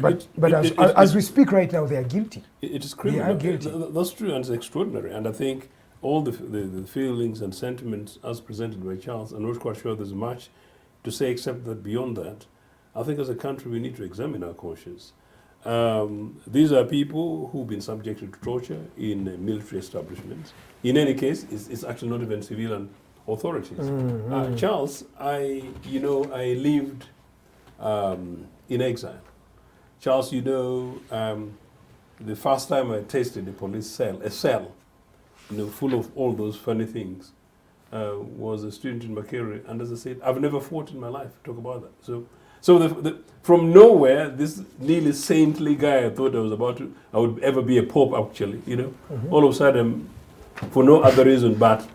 as we speak right now, they are guilty.
It is criminal.
They are guilty.
That's true, and it's extraordinary. And I think all the feelings and sentiments as presented by Charles, I'm not quite sure there's much to say except that beyond that, I think as a country we need to examine our conscience. These are people who've been subjected to torture in military establishments. In any case, it's actually not even civilian authorities. Charles, I lived in exile. Charles, the first time I tasted a police cell, full of all those funny things, was a student in Makere, and as I said, I've never fought in my life. Talk about that. So from nowhere, this nearly saintly guy I thought I would ever be a pope actually, all of a sudden, for no other reason but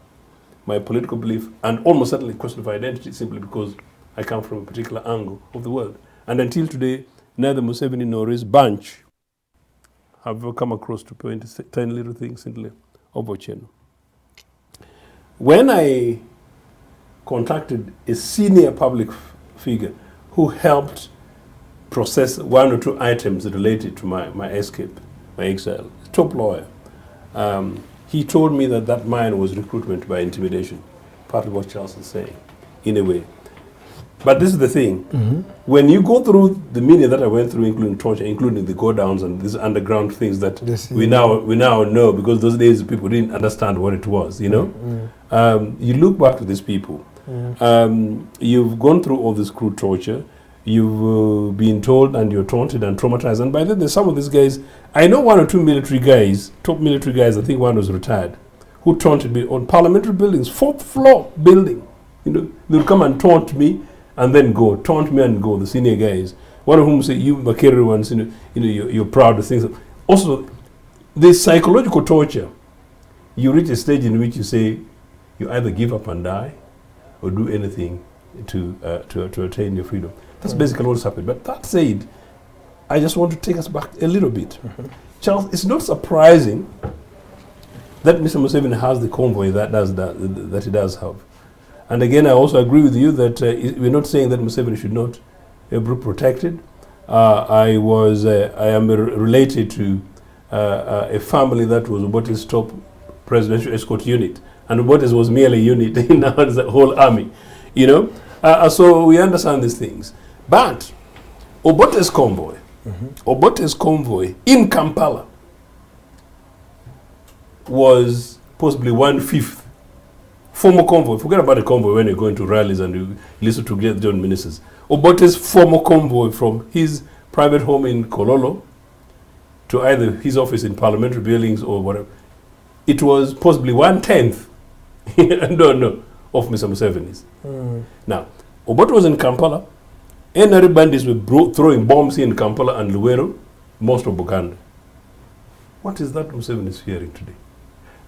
my political belief and almost certainly question of identity simply because I come from a particular angle of the world. And until today, neither Museveni nor his bunch have ever come across to point 10 little things simply over Cheno. When I contacted a senior public figure who helped process one or two items related to my escape, my exile, top lawyer, he told me that mine was recruitment by intimidation, part of what Charles is saying, in a way. But this is the thing. When you go through the media that I went through, including torture, including the go-downs and these underground things that we now know, because those days people didn't understand what it was, you look back to these people. You've gone through all this crude torture. You've been told and you're taunted and traumatized. And by then, there's some of these guys. I know one or two military guys, top military guys, I think one was retired, who taunted me on parliamentary buildings, 4th floor building. They'll come and taunt me and then go, taunt me and go, the senior guys. One of whom say, you Makeri ones, you're proud of things. Also, the psychological torture, you reach a stage in which you say, you either give up and die or do anything to attain your freedom. That's basically what's happened. But that said, I just want to take us back a little bit. Charles, it's not surprising that Mr. Museveni has the convoy that he does have. And again, I also agree with you that we're not saying that Museveni should not be protected. I am related to a family that was Obote's top presidential escort unit. And Obote's was merely a unit, now it's a whole army, so we understand these things. But Obote's convoy in Kampala was possibly 1/5 former convoy. Forget about the convoy when you're going to rallies and you listen to great John ministers. Obote's former convoy from his private home in Kololo to either his office in parliamentary buildings or whatever, it was possibly 1/10 of Mr. Museveni's. Now, Obote was in Kampala. NRM bandits were throwing bombs in Kampala and Luwero, most of Buganda. What is that Museveni is hearing today?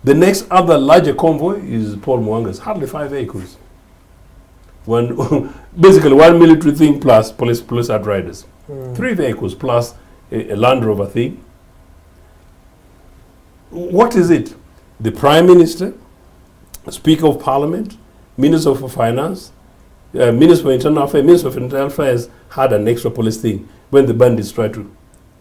The next other larger convoy is Paul Mwanga's, hardly 5 vehicles. Basically one military thing plus police outriders. 3 vehicles plus a Land Rover thing. What is it? The Prime Minister, Speaker of Parliament, Minister for Finance, Minister for Internal Affairs, Minister of Internal Affairs had an extra police thing when the bandits tried to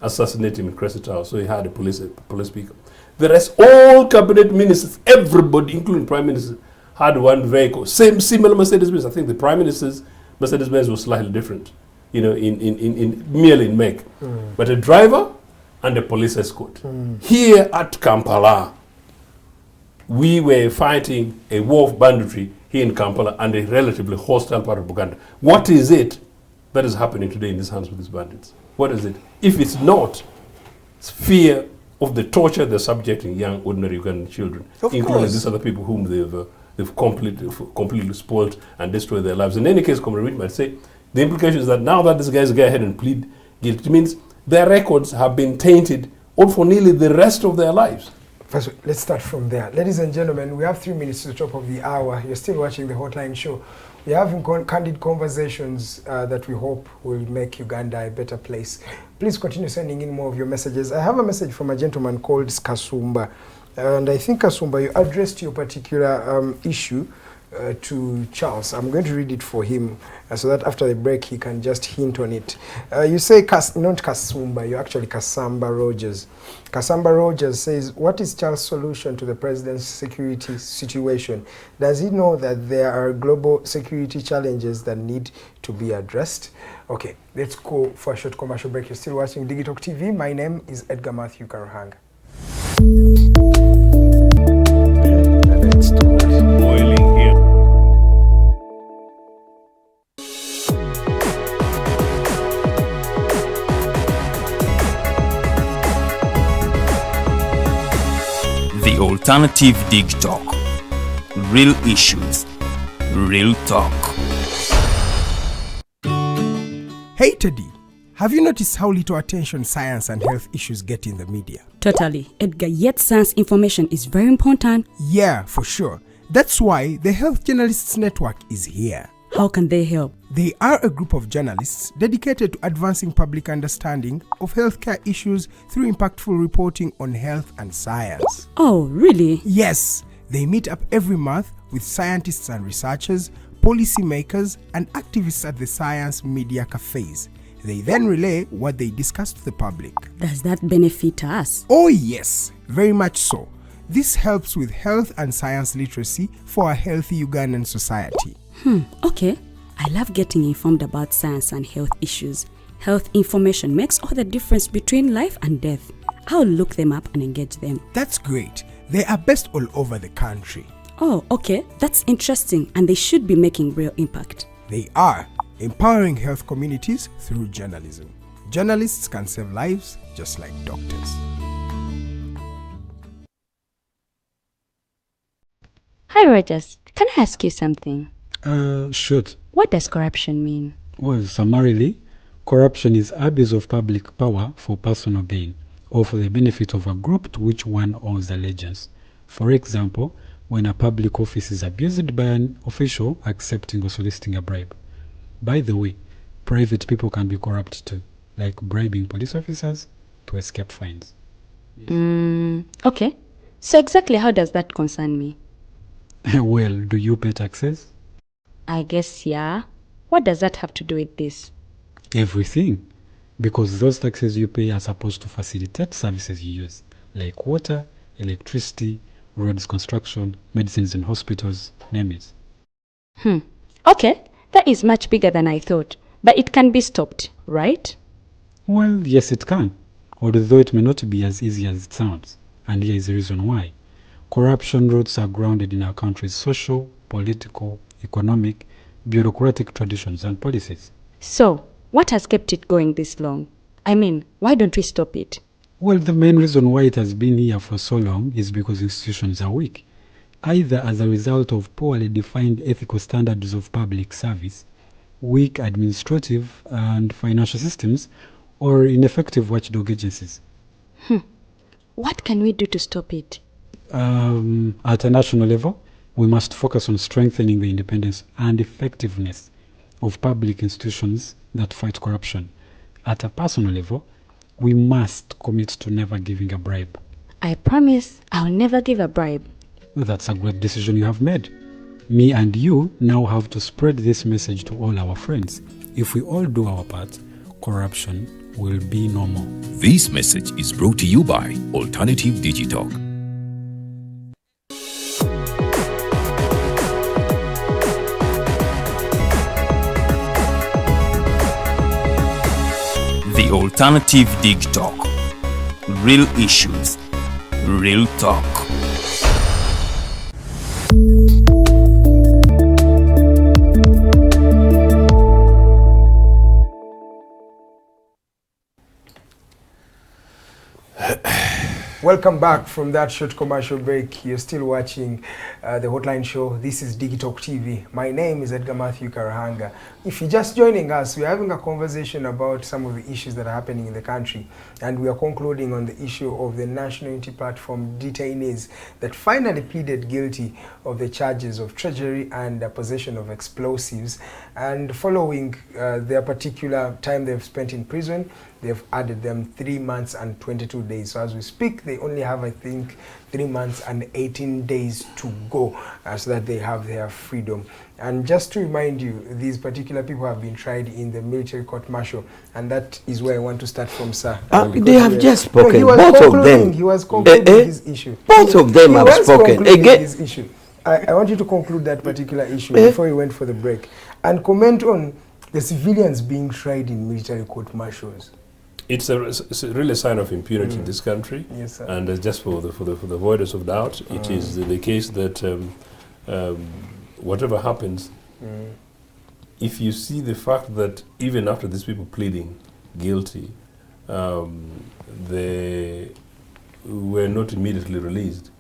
assassinate him in Crescent House, so he had a police speaker. The rest, all cabinet ministers, everybody, including Prime Minister, had one vehicle. Similar Mercedes-Benz. I think the Prime Minister's Mercedes-Benz was slightly different, merely in make. But a driver and a police escort. Here at Kampala, we were fighting a war of banditry here in Kampala and a relatively hostile part of Uganda. What is it that is happening today in these hands with these bandits? What is it? If it's not fear of the torture they're subjecting young, ordinary Ugandan children, including these other people whom they've completely spoiled and destroyed their lives. In any case, Comrade Whitman might say, the implication is that now that these guys go ahead and plead guilty, it means their records have been tainted for nearly the rest of their lives.
First, let's start from there. Ladies and gentlemen, we have 3 minutes to the top of the hour. You're still watching the Hotline Show. We're having candid conversations that we hope will make Uganda a better place. Please continue sending in more of your messages. I have a message from a gentleman called Kasumba. And I think, Kasumba, you addressed your particular issue to Charles. I'm going to read it for him so that after the break he can just hint on it. You say, not Kasumba, you're actually Kasamba Rogers. Kasamba Rogers says, what is Charles' solution to the president's security situation? Does he know that there are global security challenges that need to be addressed? Okay, let's go for a short commercial break. You're still watching Digitalk TV. My name is Edgar Matthew Karuhanga.
Boiling here.
The Alternative Dig Talk. Real issues, real talk.
Hey Teddy, have you noticed how little attention science and health issues get in the media?
Totally, Edgar, yet science information is very important.
Yeah, for sure. That's why the Health Journalists Network is here.
How can they help?
They are a group of journalists dedicated to advancing public understanding of healthcare issues through impactful reporting on health and science.
Oh, really?
Yes, they meet up every month with scientists and researchers, policymakers, and activists at the science media cafes. They then relay what they discuss to the public.
Does that benefit us?
Oh yes, very much so. This helps with health and science literacy for a healthy Ugandan society.
Okay. I love getting informed about science and health issues. Health information makes all the difference between life and death. I'll look them up and engage them.
That's great. They are based all over the country.
Oh, okay. That's interesting, and they should be making real impact.
They are empowering health communities through journalism. Journalists can save lives just like doctors.
Hi Rogers, can I ask you something?
Shoot.
What does corruption mean?
Well, summarily, corruption is abuse of public power for personal gain or for the benefit of a group to which one owes allegiance. For example, when a public office is abused by an official accepting or soliciting a bribe. By the way, private people can be corrupt too, like bribing police officers to escape fines.
Okay. So exactly how does that concern me?
Well, do you pay taxes?
I guess, yeah. What does that have to do with this?
Everything. Because those taxes you pay are supposed to facilitate services you use, like water, electricity, roads construction, medicines in hospitals, name it.
Okay, that is much bigger than I thought. But it can be stopped, right?
Well, yes it can, although it may not be as easy as it sounds. And here is the reason why. Corruption roots are grounded in our country's social, political, economic, bureaucratic traditions and policies.
So, what has kept it going this long? I mean, why don't we stop it?
Well, the main reason why it has been here for so long is because institutions are weak, either as a result of poorly defined ethical standards of public service, weak administrative and financial systems, or ineffective watchdog agencies.
What can we do to stop it?
At a national level, we must focus on strengthening the independence and effectiveness of public institutions that fight corruption. At a personal level, we must commit to never giving a bribe.
I promise I'll never give a bribe.
That's a great decision you have made. Me and you now have to spread this message to all our friends. If we all do our part, corruption will be no more.
This message is brought to you by Alternative Digital.
The Alternative Dig Talk. Real issues, real talk.
Welcome back from that short commercial break. You're still watching the Hotline Show. This is Digitalk TV. My name is Edgar Matthew Karahanga. If you're just joining us, we're having a conversation about some of the issues that are happening in the country, and we are concluding on the issue of the National Unity Platform detainees that finally pleaded guilty of the charges of treasury and possession of explosives. And following their particular time they've spent in prison, they've added them 3 months and 22 days. So as we speak, they only have, I think, 3 months and 18 days to go so that they have their freedom. And just to remind you, these particular people have been tried in the military court martial, and that is where I want to start from, sir.
They have just spoken,
no,
both of them.
He was concluding his issue.
Both of them have spoken. Again,
his issue. I want you to conclude that particular issue before you went for the break, and comment on the civilians being tried in military court martials.
It's a really sign of impunity in this country.
Yes, sir.
And just for the avoidance of doubt, it is the case that whatever happens, if you see the fact that even after these people pleading guilty, they were not immediately released,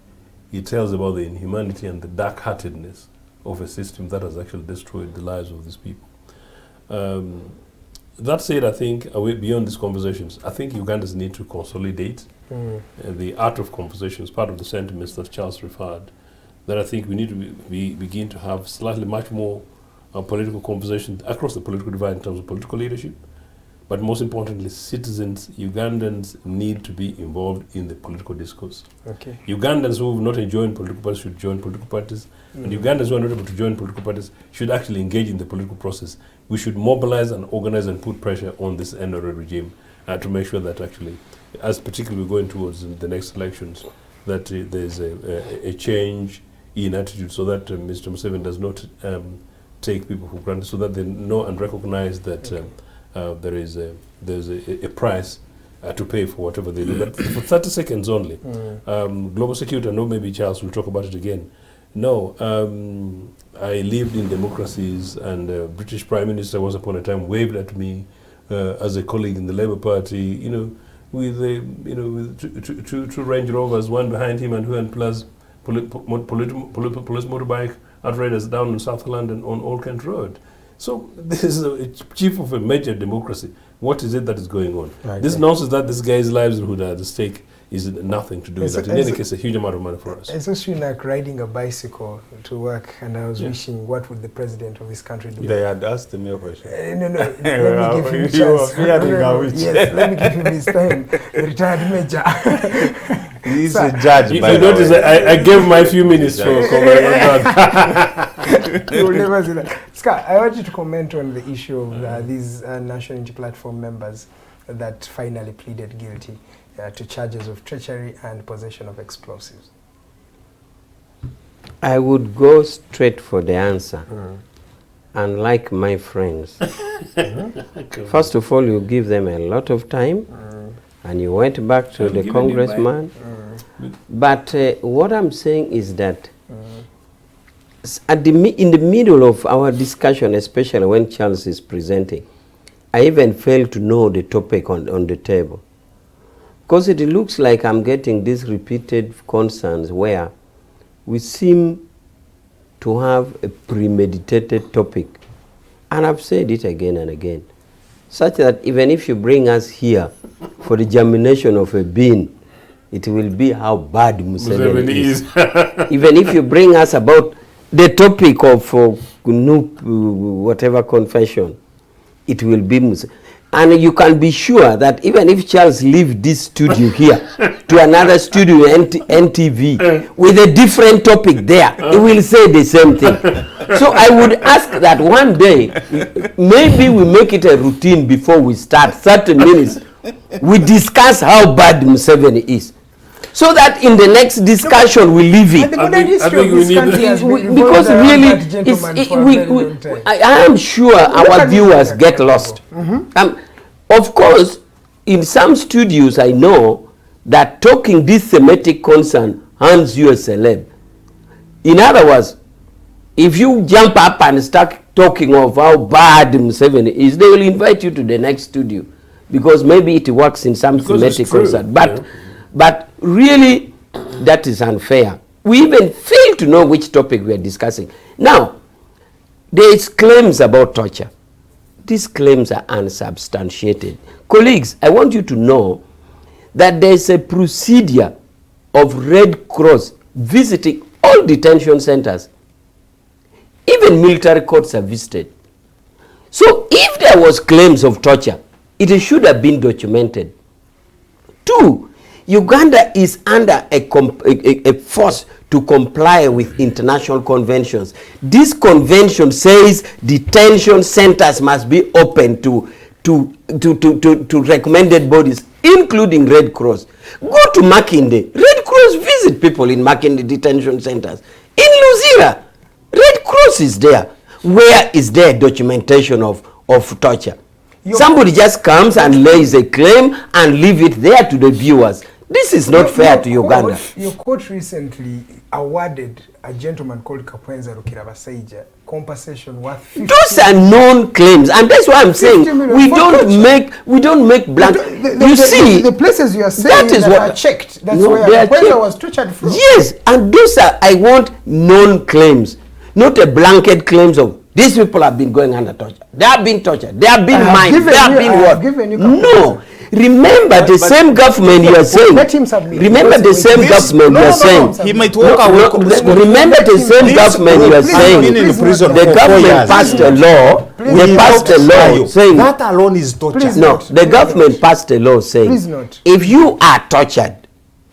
it tells about the inhumanity and the dark-heartedness of a system that has actually destroyed the lives of these people. That said, I think beyond these conversations, I think Ugandans need to consolidate the art of conversations, part of the sentiments that Charles referred, that I think we need to begin to have slightly much more political conversations across the political divide in terms of political leadership. But most importantly, citizens, Ugandans need to be involved in the political discourse.
Okay.
Ugandans who have not joined political parties should join political parties, and Ugandans who are not able to join political parties should actually engage in the political process. We should mobilize and organize and put pressure on this NRM regime to make sure that actually, as particularly we're going towards the next elections, that there's a change in attitude so that Mr. Museveni does not take people for granted, so that they know and recognize that there's a price to pay for whatever they do. But for 30 seconds only, global security, I know maybe Charles will talk about it again. No, I lived in democracies, and British Prime Minister once upon a time waved at me as a colleague in the Labour Party, with two Range Rovers, one behind him and plus police motorbike outriders down in South London on Old Kent Road. So this is a chief of a major democracy. What is it that is going on? Okay. This nonsense that this guy's livelihood at the stake is nothing to do with that. In any case, a huge amount of money for us.
It's actually like riding a bicycle to work, and I was wishing, what would the president of this country do?
They had asked me a question.
No, let me give him a chance. Yes, let me give him his time. The retired major.
He's a judge,
you notice I gave my few minutes for comment on
that. You will never see that. Scott, I want you to comment on the issue of these National Unity Platform members that finally pleaded guilty to charges of treachery and possession of explosives.
I would go straight for the answer. Unlike my friends. First of all, you give them a lot of time, and you went back to the congressman. But what I'm saying is that in the middle of our discussion, especially when Charles is presenting, I even failed to know the topic on the table. Because it looks like I'm getting these repeated concerns where we seem to have a premeditated topic. And I've said it again and again. Such that even if you bring us here for the germination of a bean, it will be how bad Museveni is. Even if you bring us about the topic of whatever confession, it will be Museveni. And you can be sure that even if Charles leaves this studio here to another studio, NTV, with a different topic there, he will say the same thing. So I would ask that one day, maybe we make it a routine before we start, 30 minutes, we discuss how bad Museveni is. So that in the next discussion we leave it. Because really, I am sure our viewers get lost. Of course, in some studios I know that talking this thematic concern hands you a celeb. In other words, if you jump up and start talking of how bad Museveni is, they will invite you to the next studio because maybe it works in some thematic concern. But really, that is unfair. We even fail to know which topic we are discussing. Now, there is claims about torture. These claims are unsubstantiated. Colleagues, I want you to know that there is a procedure of Red Cross visiting all detention centers. Even military courts are visited. So if there was claims of torture, it should have been documented. 2, Uganda is under a force to comply with international conventions. This convention says detention centers must be open to recommended bodies, including Red Cross. Go to Makinde. Red Cross visit people in Makinde detention centers. In Luzira, Red Cross is there. Where is there documentation of torture? Somebody just comes and lays a claim and leave it there to the viewers. This is not fair to Uganda.
Your court recently awarded a gentleman called Kapwenza Rukirabaseija compensation worth 50
Those are known claims, and that's why I'm saying we don't make blank. You see,
the places you are saying that are checked. That's where Kapwenza was tortured from.
Yes, and those are, I want known claims, not a blanket claims of
These people have been going under torture. They have been tortured. They have been mined. They have been what? No. Remember the same government you are saying.
Let him submit.
Remember the same government you are saying.
He might walk away.
Remember the same government you are saying. The government passed a law. They passed a law saying
that alone is torture.
No, the government passed a law saying if you are tortured,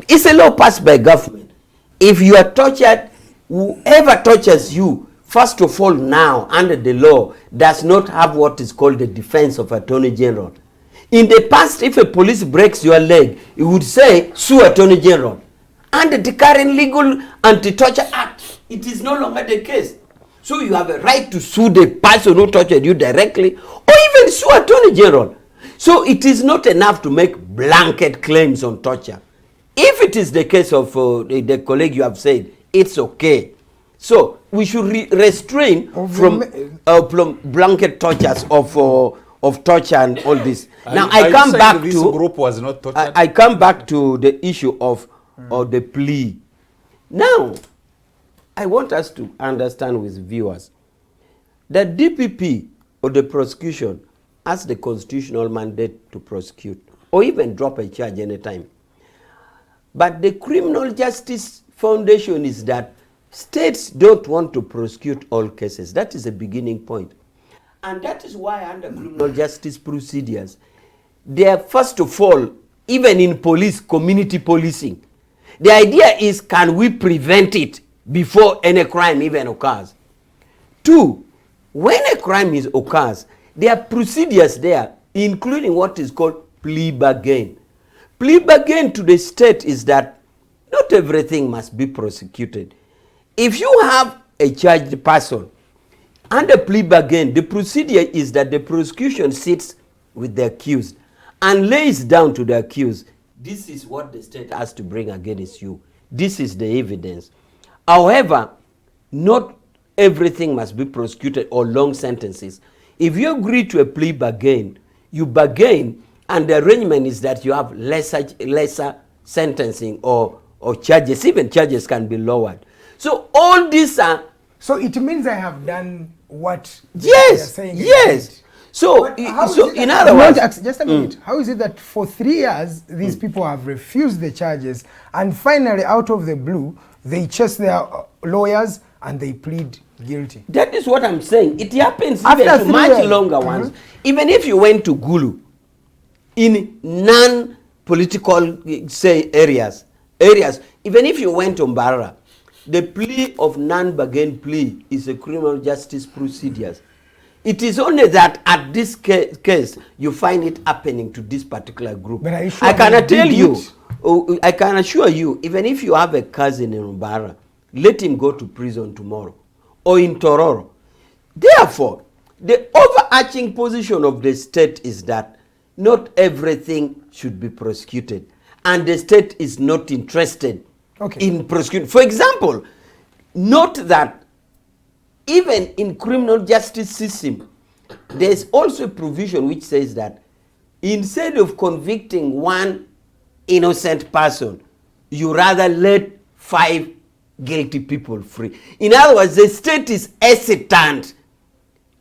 it's a law passed by government. If you are tortured, whoever tortures you, first of all, now under the law does not have what is called the defense of Attorney General. In the past, if a police breaks your leg, it would say sue Attorney General. Under the current legal anti-torture act, it is no longer the case. So you have a right to sue the person who tortured you directly, or even sue Attorney General. So it is not enough to make blanket claims on torture. If it is the case of the colleague you have said, it's okay. So we should restrain from blanket tortures of torture and all this. Now I come back to
group was not tortured?
I come back to the issue of the plea. Now I want us to understand with viewers that DPP or the prosecution has the constitutional mandate to prosecute or even drop a charge anytime. But the Criminal Justice Foundation is that states don't want to prosecute all cases. That is a beginning point. And that is why under criminal justice procedures, they are first of all, even in police, community policing. The idea is, can we prevent it before any crime even occurs? Two, when a crime occurs, there are procedures there, including what is called plea bargain. Plea bargain to the state is that not everything must be prosecuted. If you have a charged person, under plea bargain, the procedure is that the prosecution sits with the accused and lays down to the accused, this is what the state has to bring against you. This is the evidence. However, not everything must be prosecuted or long sentences. If you agree to a plea bargain, you bargain, and the arrangement is that you have lesser sentencing or charges. Even charges can be lowered. So all these are...
So it means I have done what
yes,
saying.
Yes. So in other words...
Just a minute. How is it that for 3 years, these people have refused the charges, and finally, out of the blue, they chase their lawyers and they plead guilty?
That is what I'm saying. It happens even to much longer ones. Even if you went to Gulu, in non-political, say, areas, even if you went to Mbara, the plea of non-bargain plea is a criminal justice procedures. It is only that at this case, you find it happening to this particular group.
But are you sure
I can tell you, I can assure you, even if you have a cousin in Mbara, let him go to prison tomorrow, or in Tororo. Therefore, the overarching position of the state is that not everything should be prosecuted, and the state is not interested in prosecuting. For example, note that even in criminal justice system, there is also a provision which says that instead of convicting one innocent person, you rather let 5 guilty people free. In other words, the state is hesitant.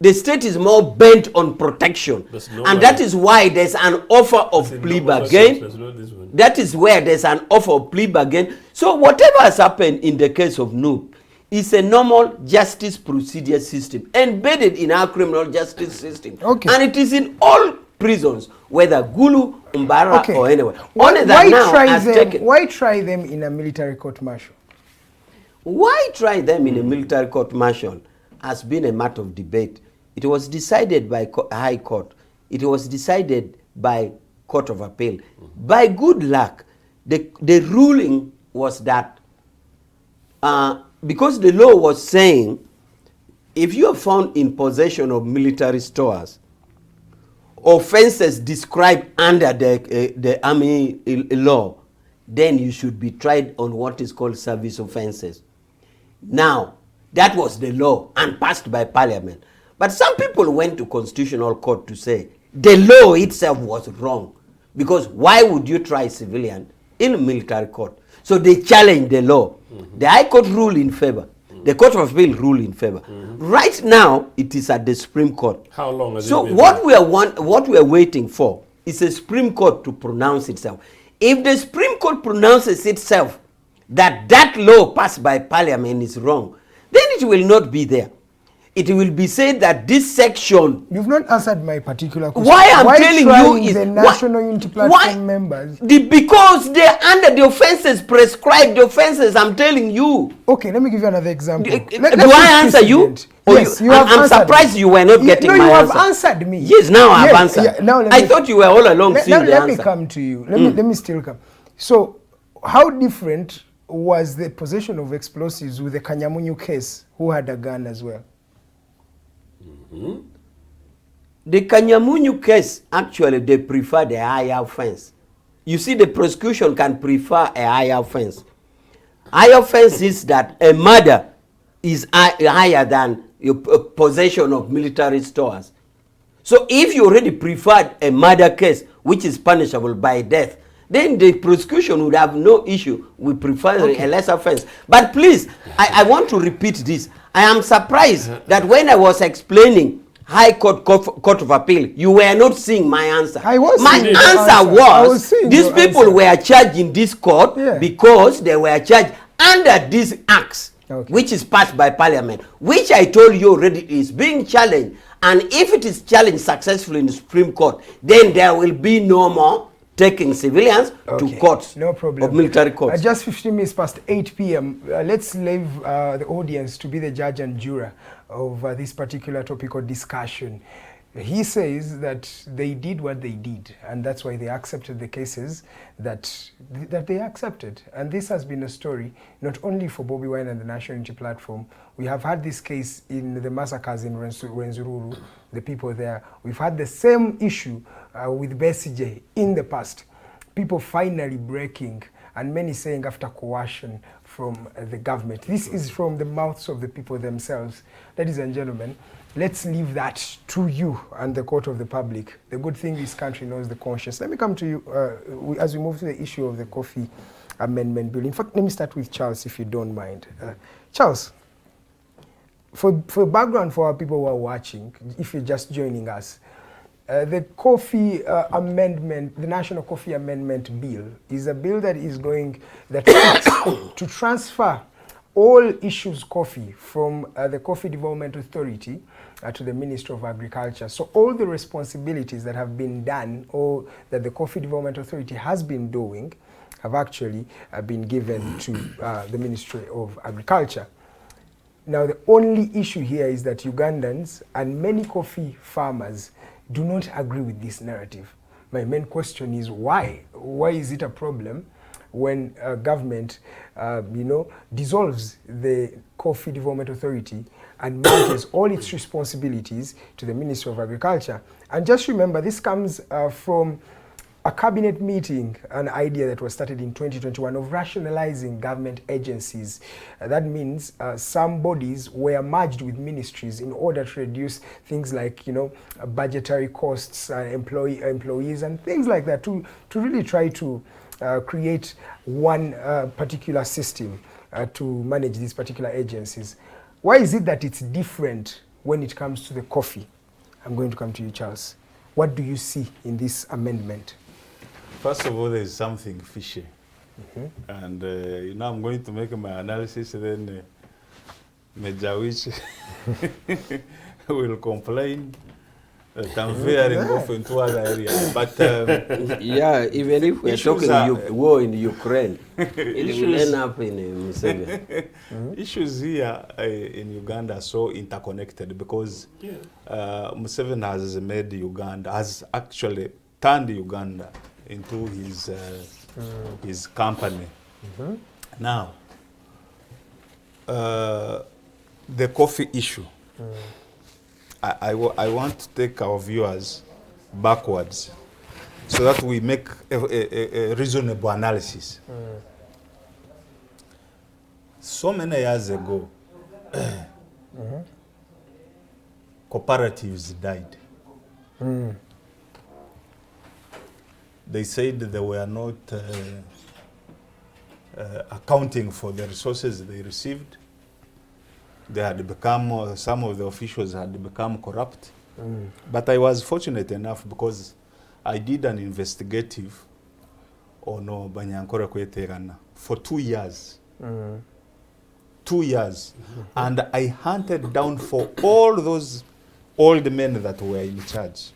The state is more bent on protection. And that is why there's an offer of plea bargain. That is where there's an offer of plea bargain. So whatever has happened in the case of Noop is a normal justice procedure system embedded in our criminal justice system. And it is in all prisons, whether Gulu, Mbara, or anywhere. Only that now has taken.
Why try them in a military court martial?
Why try them in a military court martial has been a matter of debate. It was decided by High Court. It was decided by Court of Appeal. By good luck, the ruling was that because the law was saying if you are found in possession of military stores, offenses described under the army law, then you should be tried on what is called service offenses. Now, that was the law and passed by Parliament. But some people went to Constitutional Court to say the law itself was wrong, because why would you try civilian in a military court? So they challenged the law. The High Court ruled in favor. The Court of Appeal ruled in favor. Right now, it is at the Supreme Court.
How long has
So
it been?
what we are waiting for is the Supreme Court to pronounce itself. If the Supreme Court pronounces itself that that law passed by Parliament is wrong, then it will not be there. It will be said that this section.
You've not answered my particular question.
Why I'm telling you is
the National Unity Platform members.
Because they are under the offences, prescribed offences. I'm telling you.
Okay, let me give you another example.
Do I answer you?
Yes, you have
I'm
answered
surprised
me.
you were not getting my answer.
No, you have answered me.
Yes, now I've answered.
Yeah, now
I thought you were all along seeing the
let
answer.
me come to you. Let me still come. So, how different was the possession of explosives with the Kanyamunyu case, who had a gun as well?
The Kanyamunyu case, actually, they prefer the higher offense. You see, the prosecution can prefer a higher offense. Higher offense is that a murder is higher than your possession of military stores. So if you already preferred a murder case, which is punishable by death, then the prosecution would have no issue with preferring a lesser offense. But please, I want to repeat this. I am surprised that when I was explaining High Court of Appeal, you were not seeing my answer.
I was
my
seeing
answer was these people
answer.
were charged in this court because they were charged under these acts, which is passed by Parliament, which I told you already is being challenged. And if it is challenged successfully in the Supreme Court, then there will be no more taking civilians to courts,
no problem.
Of military courts.
Just 15 minutes past 8 p.m. Let's leave the audience to be the judge and juror of this particular topic or discussion. He says that they did what they did, and that's why they accepted the cases that they accepted. And this has been a story not only for Bobi Wine and the National Unity Platform. We have had this case in the massacres in Rwenzururu, the people there. We've had the same issue with Besigye in the past. People finally breaking, and many saying after coercion from the government. This is from the mouths of the people themselves. Ladies and gentlemen, let's leave that to you and the court of the public. The good thing this country knows the conscience. Let me come to you as we move to the issue of the Coffee Amendment Bill. In fact, let me start with Charles, if you don't mind. Charles, for background for our people who are watching, if you're just joining us, the Coffee Amendment, the National Coffee Amendment Bill, is a bill that is going to transfer all issues coffee from the Coffee Development Authority to the Ministry of Agriculture. So all the responsibilities that have been done or that the Coffee Development Authority has been doing have actually been given to the Ministry of Agriculture. Now the only issue here is that Ugandans and many coffee farmers do not agree with this narrative. My main question is why? Why is it a problem when government, dissolves the Coffee Development Authority and merges all its responsibilities to the Ministry of Agriculture? And just remember, this comes from a cabinet meeting, an idea that was started in 2021 of rationalizing government agencies. That means some bodies were merged with ministries in order to reduce things like, budgetary costs, employees and things like that, to really try to create one particular system to manage these particular agencies. Why is it that it's different when it comes to the coffee? I'm going to come to you, Charles. What do you see in this amendment?
First of all, there's something fishy. And I'm going to make my analysis, then Major Awich will complain that I'm veering off into other areas. But
even if we're talking war in Ukraine, it will end up in Museveni.
Issues here in Uganda are so interconnected because Museveni has actually turned Uganda into his company. Now, the coffee issue. I want to take our viewers backwards so that we make a reasonable analysis. So many years ago, cooperatives died. They said they were not accounting for the resources they received. they had become, some of the officials had become corrupt. But I was fortunate enough because I did an investigative on Banyankore Kweterana for 2 years. 2 years. And I hunted down for all those old men that were in charge.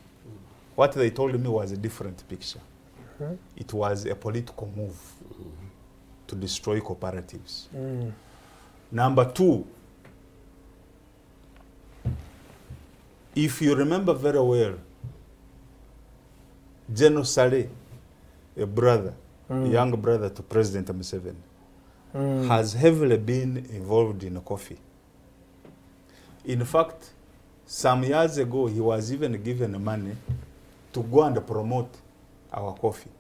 What they told me was a different picture. It was a political move to destroy cooperatives. Number two, if you remember very well, General Saleh, a brother, a young brother to President Museveni, has heavily been involved in coffee. In fact, some years ago, he was even given money to go and promote our coffee.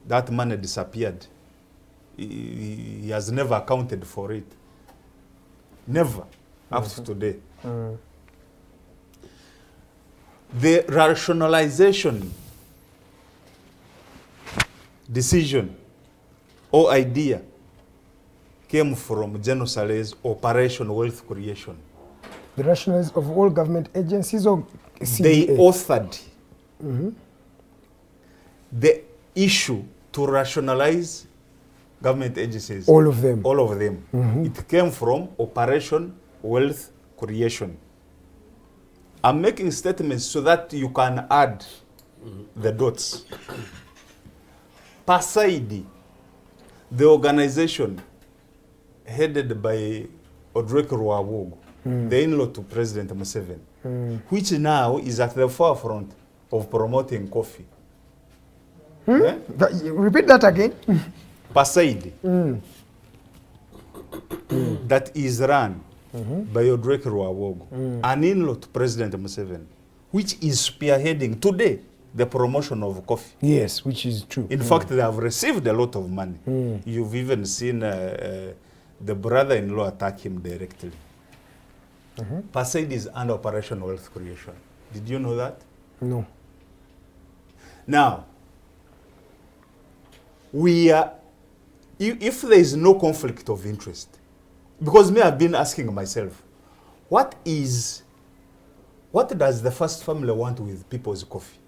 That money disappeared. He has never accounted for it. Never, up to today. The rationalization decision or idea came from General Saleh's Operation Wealth Creation.
The rationalize of all government agencies or CDA?
They authored the issue to rationalize government agencies.
All of them?
All of them. It came from Operation Wealth Creation. I'm making statements so that you can add the dots. PASAID, the organization headed by Odrek Ruawogo, the in-law to President Museveni, which now is at the forefront of promoting coffee.
Repeat that again.
PASAID, that is run by Odrek Ruawogo, an in-law to President Museveni, which is spearheading today the promotion of coffee.
Yes, which is true.
In fact, they have received a lot of money. You've even seen the brother-in-law attack him directly. PASAID is under Operation Wealth Creation. Did you know that?
No.
Now, we are, if there is no conflict of interest, because me, I've been asking myself, what does the first family want with people's coffee?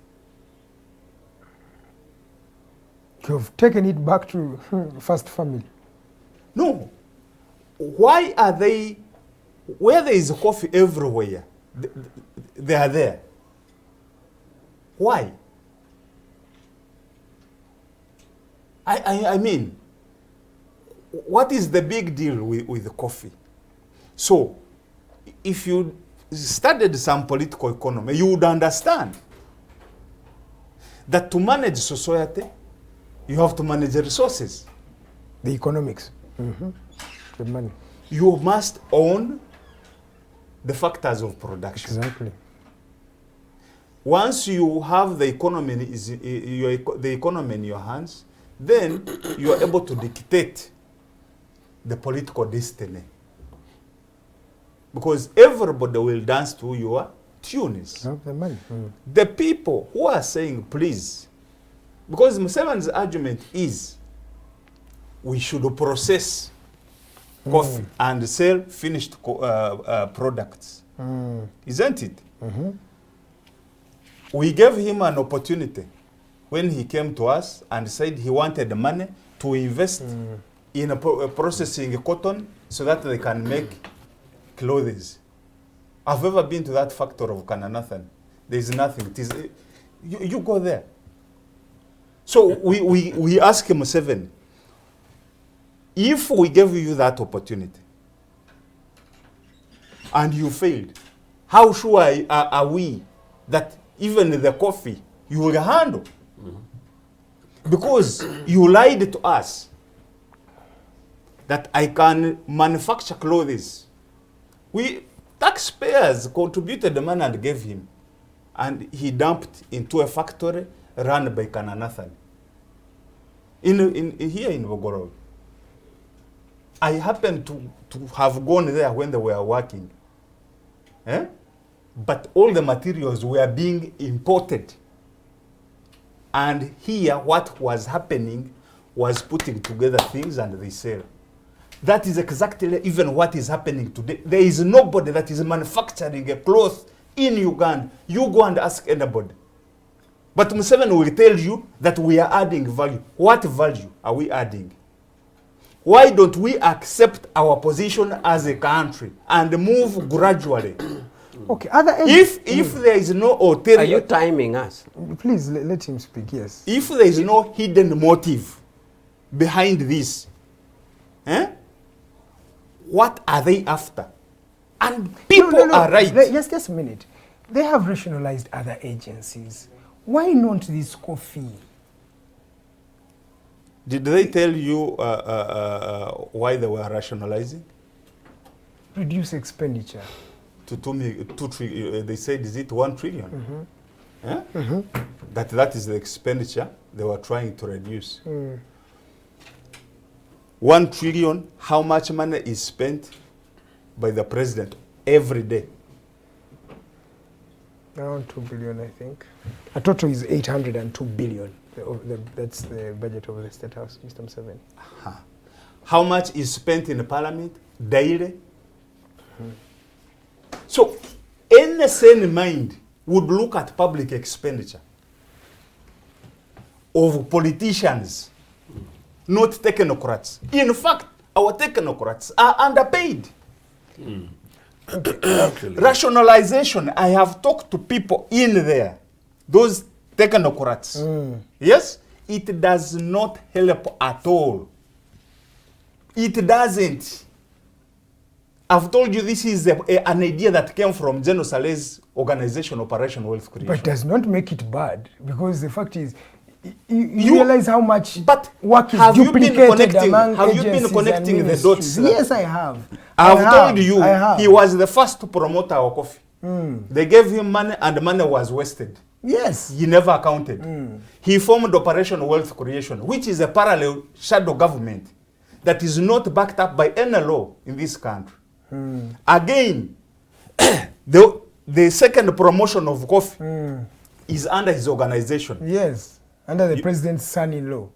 You've taken it back to first family.
No. Why are they, where there is coffee everywhere, they are there. Why? I mean, what is the big deal with the coffee? So, if you studied some political economy, you would understand that to manage society, you have to manage the resources.
The economics. The money.
You must own the factors of production.
Exactly.
Once you have the economy, the economy in your hands, then you are able to dictate the political destiny. Because everybody will dance to your tunes.
Have the money.
The people who are saying, please, because Museveni's argument is we should process coffee and sell finished products. Isn't it? We gave him an opportunity when he came to us and said he wanted money to invest in processing cotton so that they can make clothes. I've ever been to that factory of Kananathan. There's nothing. It is, you go there. So we ask Museveni, if we gave you that opportunity and you failed, how sure are we that even the coffee you will handle? Because you lied to us that I can manufacture clothes. We taxpayers contributed the money and gave him, and he dumped into a factory run by Kananathan here in Bogorov. I happened to have gone there when they were working. But all the materials were being imported. And here what was happening was putting together things and they sell. That is exactly even what is happening today. There is nobody that is manufacturing a cloth in Uganda. You go and ask anybody. But Museveni will tell you that we are adding value. What value are we adding? Why don't we accept our position as a country and move gradually?
Okay, other
if there is no ulterior...
Are you timing us?
Please let him speak, yes.
If there is no hidden motive behind this, what are they after? And people are right.
Just a minute. They have rationalized other agencies. Why not this coffee?
Did they tell you why they were rationalizing?
Reduce expenditure.
They said, is it 1 trillion? That is the expenditure they were trying to reduce. 1 trillion, how much money is spent by the president every day?
Around 2 billion, I think. A total is 802 billion. That's the budget of the State House, Mr. Museveni.
How much is spent in the parliament daily? So, any sane mind would look at public expenditure of politicians, not technocrats. In fact, our technocrats are underpaid. Rationalization, I have talked to people in there, those technocrats. Yes, it does not help at all. It doesn't. I've told you this is an idea that came from General Saleh's organization, Operation Wealth Creation.
But does not make it bad, because the fact is, you realize how much work is duplicated among agencies. Have you been connecting the dots? Yes, I have.
I've told you, he was the first to promote our coffee. They gave him money and money was wasted.
Yes.
He never accounted. He formed Operation Wealth Creation, which is a parallel shadow government that is not backed up by any law in this country. Again, the second promotion of coffee is under his organization.
Yes, under the president's son-in-law.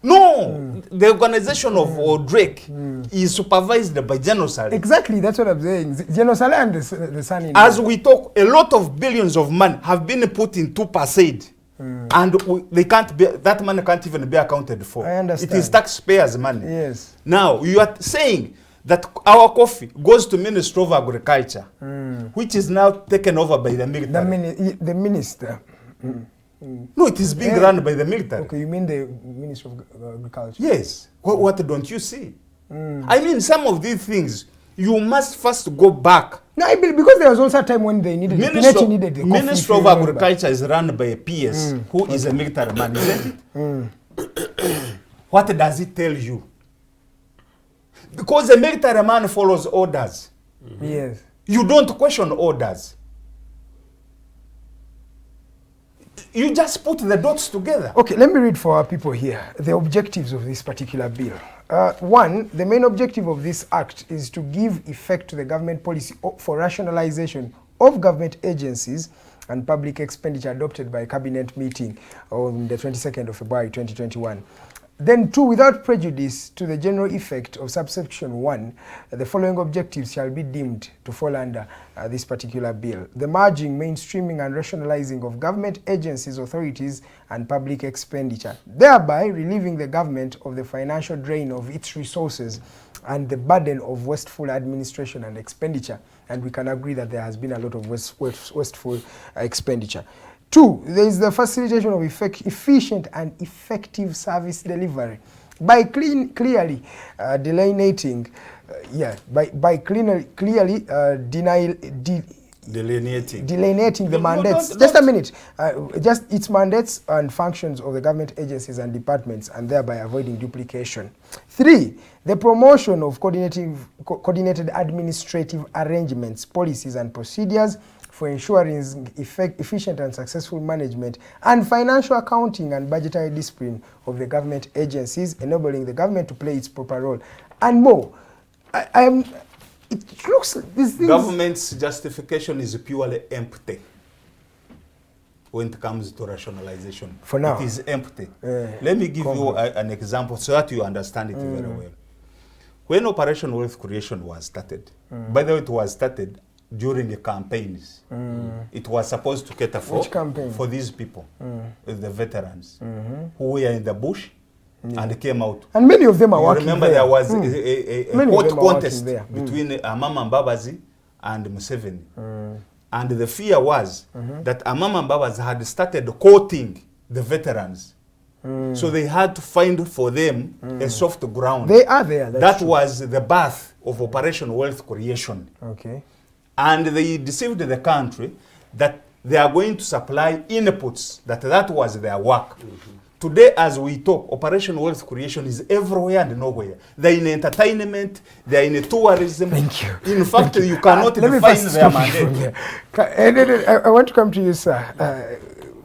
No, the organization of Drake is supervised by General Saleh.
Exactly, that's what I'm saying. General Saleh and the son-in-law.
As we talk, a lot of billions of money have been put into PASAID. And they can't be, that money can't even be accounted for.
I understand.
It is taxpayers' money.
Yes.
Now, you are saying that our coffee goes to Ministry of Agriculture, which is now taken over by the military.
The minister.
No, it is being run by the military.
Okay, you mean the Ministry of Agriculture?
Yes. What don't you see? I mean, some of these things, you must first go back.
No, I believe, because there was also a time when they needed the coffee.
Ministry of Agriculture is run by a PS who is a military man, isn't it? What does it tell you? Because a military man follows orders.
Yes.
You don't question orders. You just put the dots together.
Okay, let me read for our people here the objectives of this particular bill. One, the main objective of this act is to give effect to the government policy for rationalization of government agencies and public expenditure adopted by a cabinet meeting on the 22nd of February 2021. Then 2, without prejudice to the general effect of subsection 1, the following objectives shall be deemed to fall under this particular bill. The merging, mainstreaming and rationalizing of government agencies, authorities and public expenditure, thereby relieving the government of the financial drain of its resources and the burden of wasteful administration and expenditure. And we can agree that there has been a lot of wasteful expenditure. 2, there is the facilitation of efficient and effective service delivery by clearly delineating, delineating the mandates. Just a minute. Just its mandates and functions of the government agencies and departments, and thereby avoiding duplication. 3, the promotion of coordinated administrative arrangements, policies and procedures for ensuring efficient and successful management and financial accounting and budgetary discipline of the government agencies, enabling the government to play its proper role, and more. It looks these things.
Government's justification is purely empty when it comes to rationalization.
For now,
it is empty. Let me give you an example so that you understand it very well. when Operation Wealth Creation was started, by the way, it was started during the campaigns. It was supposed to cater for these people, the veterans, who were in the bush and came out.
And many of them are working
remember
there.
There was a hot contest between Amama Mbabazi and Museveni. And the fear was that Amama Mbabazi had started courting the veterans. So they had to find for them a soft ground.
They are there.
That was the birth of Operation Wealth Creation.
Okay.
And they deceived the country that they are going to supply inputs, that was their work. Today, as we talk, Operation Wealth Creation is everywhere and nowhere. They're in entertainment, they're in tourism.
Thank you.
In fact, you cannot define their mandate.
I want to come to you, sir.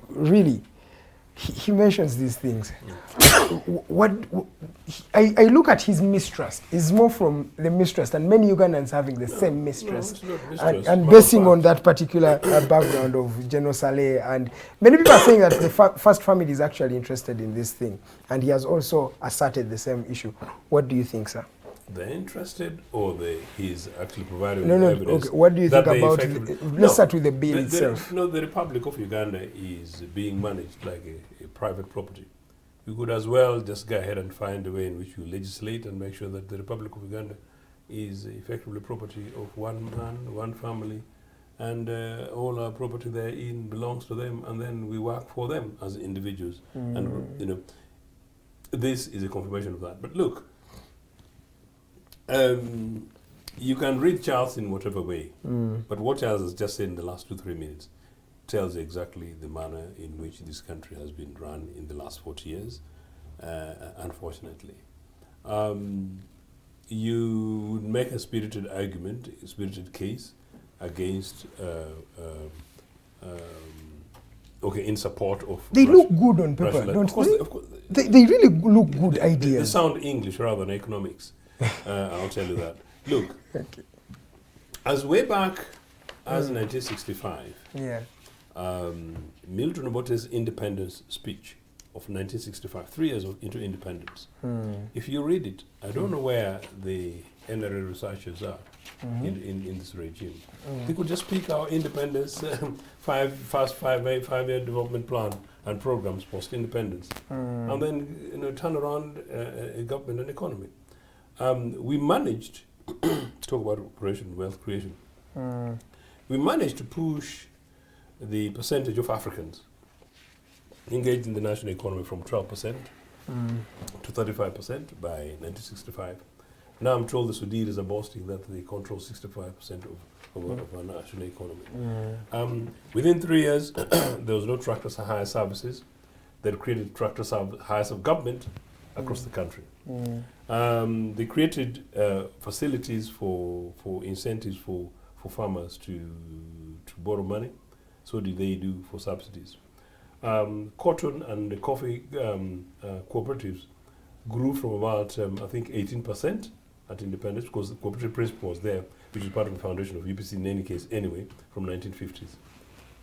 Really, he mentions these things. I look at his mistrust. It's more from the mistrust, and many Ugandans having the same mistrust. And basing on that particular background of General Saleh. And many people are saying that the first family is actually interested in this thing. And he has also asserted the same issue. What do you think, sir?
They're interested, or he's actually providing
Okay.
evidence?
What do you think about let's start with the bill itself.
The Republic of Uganda is being managed like a private property. You could as well just go ahead and find a way in which you legislate and make sure that the Republic of Uganda is effectively property of one man, one family, and all our property therein belongs to them, and then we work for them as individuals. And this is a confirmation of that. But look, you can read Charles in whatever way, but what Charles has just said in the last 2-3 minutes tells you exactly the manner in which this country has been run in the last 40 years, unfortunately. You would make a spirited argument, a spirited case against, in support of
They
Russia,
look good on paper, don't they? Of course, they really look good ideas.
They sound English rather than economics. I'll tell you that. Look, as way back as 1965, Milton Obote's independence speech of 1965, 3 years into independence. If you read it, I don't know where the NRM researchers are in this regime. They could just pick our independence, five-year development plan and programs post-independence, and then turn around a government and economy. We managed to talk about Operation Wealth Creation. We managed to push the percentage of Africans engaged in the national economy from 12% to 35% by 1965. Now I'm told the Sudiris are boasting that they control 65% of our national economy. Within 3 years, there was no tractor hire services. They created tractor hires of government across the country. They created facilities for incentives for farmers to borrow money. So did they do for subsidies. Cotton and coffee cooperatives grew from about, I think, 18% at independence, because the cooperative principle was there, which is part of the foundation of UPC in any case anyway, from 1950s,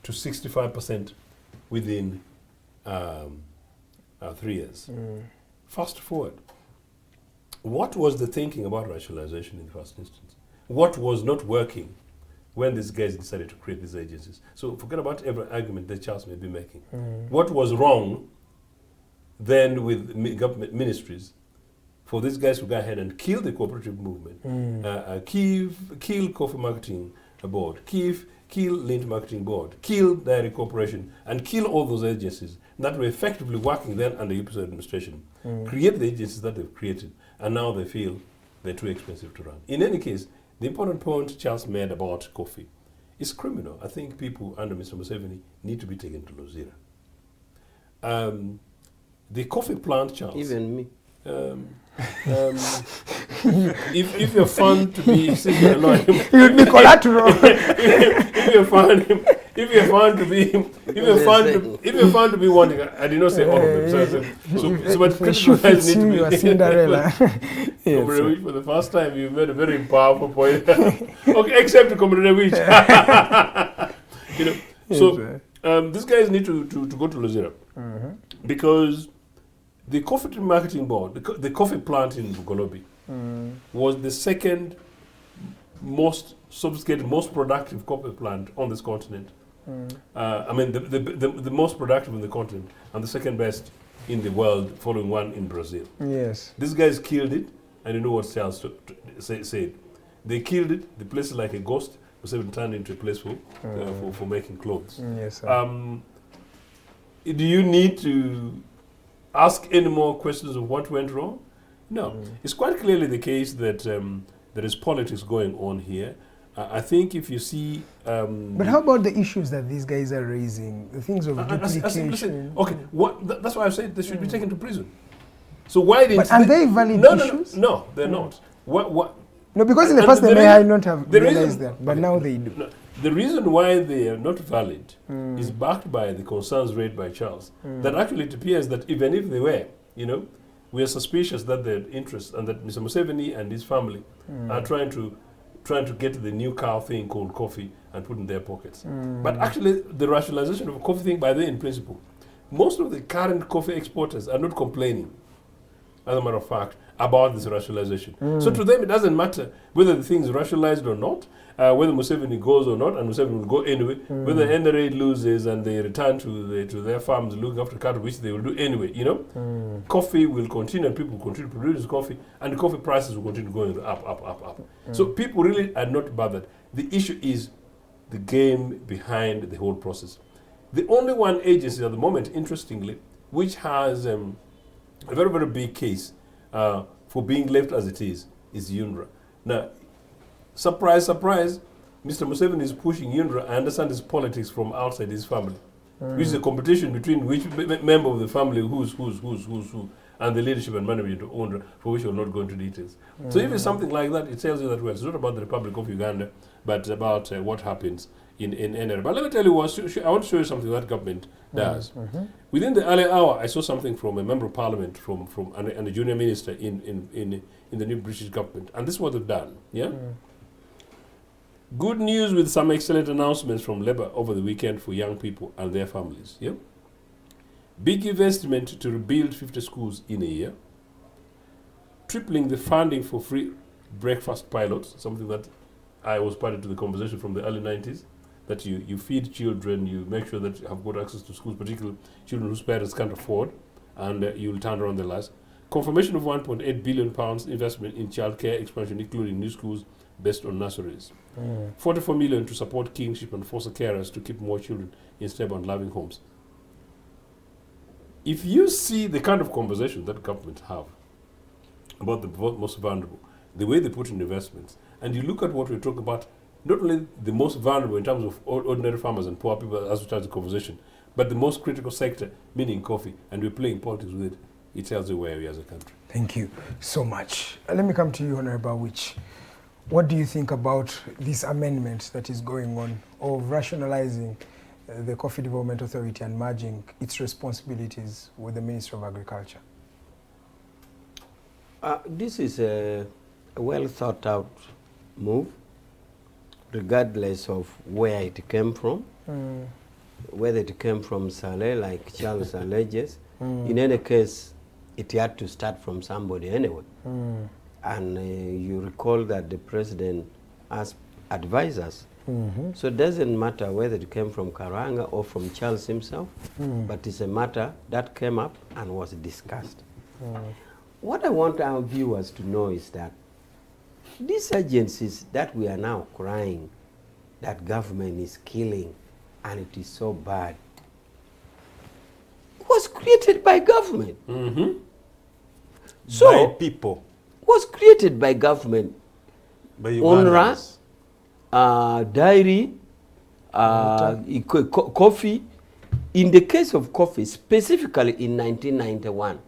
to 65% within 3 years. Fast forward. What was the thinking about rationalization in the first instance? What was not working when these guys decided to create these agencies? So forget about every argument that Charles may be making. What was wrong then with government ministries for these guys to go ahead and kill the cooperative movement, kill Coffee Marketing Board, kill Lint Marketing Board, kill Dairy Corporation, and kill all those agencies that were effectively working then under UPC administration, create the agencies that they've created, and now they feel they're too expensive to run. In any case, the important point Charles made about coffee is criminal. I think people under Mr. Museveni need to be taken to Luzira. The coffee plant, Charles.
Even me.
If you're found to be sitting alone,
you would be collateral.
if you're found to be wanting, I did not say all of them. So but guys need to be
Cinderella.
For the first time, you made a very powerful point. Okay, except Comrade Witch. These guys need to go to Luzira because the Coffee Marketing Board, the coffee plant in Bugolobi, was the second most sophisticated, most productive coffee plant on this continent. I mean, the most productive in the continent, and the second best in the world, following one in Brazil.
Yes.
These guys killed it, and you know what Charles said. They killed it. The place is like a ghost. Was even turned into a place for making clothes.
Yes, sir.
Do you need to ask any more questions of what went wrong? No. It's quite clearly the case that there is politics going on here. I think if you see...
but how about the issues that these guys are raising? The things of duplication?
Okay, that's why I said they should be taken to prison. So why didn't...
But are they valid issues?
No, they're not. What?
No, because in the past they may not have realized that, but now they do.
No, the reason why they are not valid is backed by the concerns raised by Charles. That actually it appears that even if they were, we are suspicious that their interests and that Mr. Museveni and his family are trying to get the new cow thing called coffee and put in their pockets. But actually, the rationalization of a coffee thing, by the way, in principle, most of the current coffee exporters are not complaining, as a matter of fact, about this rationalization. So to them, it doesn't matter whether the thing is rationalized or not, whether Museveni goes or not, and Museveni will go anyway, whether NRA loses and they return to their farms looking after cattle, which they will do anyway, Coffee will continue, and people will continue to produce coffee, and the coffee prices will continue going up. So people really are not bothered. The issue is the game behind the whole process. The only one agency at the moment, interestingly, which has a very, very big case for being left as it is UNRWA. Now, surprise, surprise, Mr. Museveni is pushing UNRWA. I understand his politics from outside his family, which is a competition between which member of the family who's who, and the leadership and management of UNRWA, for which I will not go into details. So if it's something like that, it tells you that, well, it's not about the Republic of Uganda, but about what happens in NRM. But let me tell you what, I want to show you something that government does. Within the early hour, I saw something from a member of parliament and a junior minister in the new British government. And this is what they've done. Yeah? Good news with some excellent announcements from Labour over the weekend for young people and their families. Yeah? Big investment to rebuild 50 schools in a year. Tripling the funding for free breakfast pilots, something that I was part of the conversation from the early 90s. That you feed children, you make sure that you have good access to schools, particularly children whose parents can't afford, and you'll turn around their lives. Confirmation of £1.8 billion investment in childcare expansion, including new schools based on nurseries. 44 million to support kingship and foster carers to keep more children in stable and loving homes. If you see the kind of conversation that government have about the most vulnerable, the way they put in investments, and you look at what we talk about, not only the most vulnerable in terms of ordinary farmers and poor people as we start the conversation, but the most critical sector, meaning coffee, and we're playing politics with it, it tells you where we are as a country.
Thank you so much. Let me come to you, Honorable Awich. What do you think about this amendment that is going on of rationalizing the Coffee Development Authority and merging its responsibilities with the Ministry of Agriculture?
This is a well thought out move, regardless of where it came from, whether it came from Saleh, like Charles alleges. In any case, it had to start from somebody anyway. And you recall that the president asked advisors. So it doesn't matter whether it came from Karanga or from Charles himself, but it's a matter that came up and was discussed. What I want our viewers to know is that these agencies that we are now crying that government is killing and it is so bad was created by government. So
by people.
Was created by government.
By
UNRWA, dairy, coffee. In the case of coffee, specifically in 1991.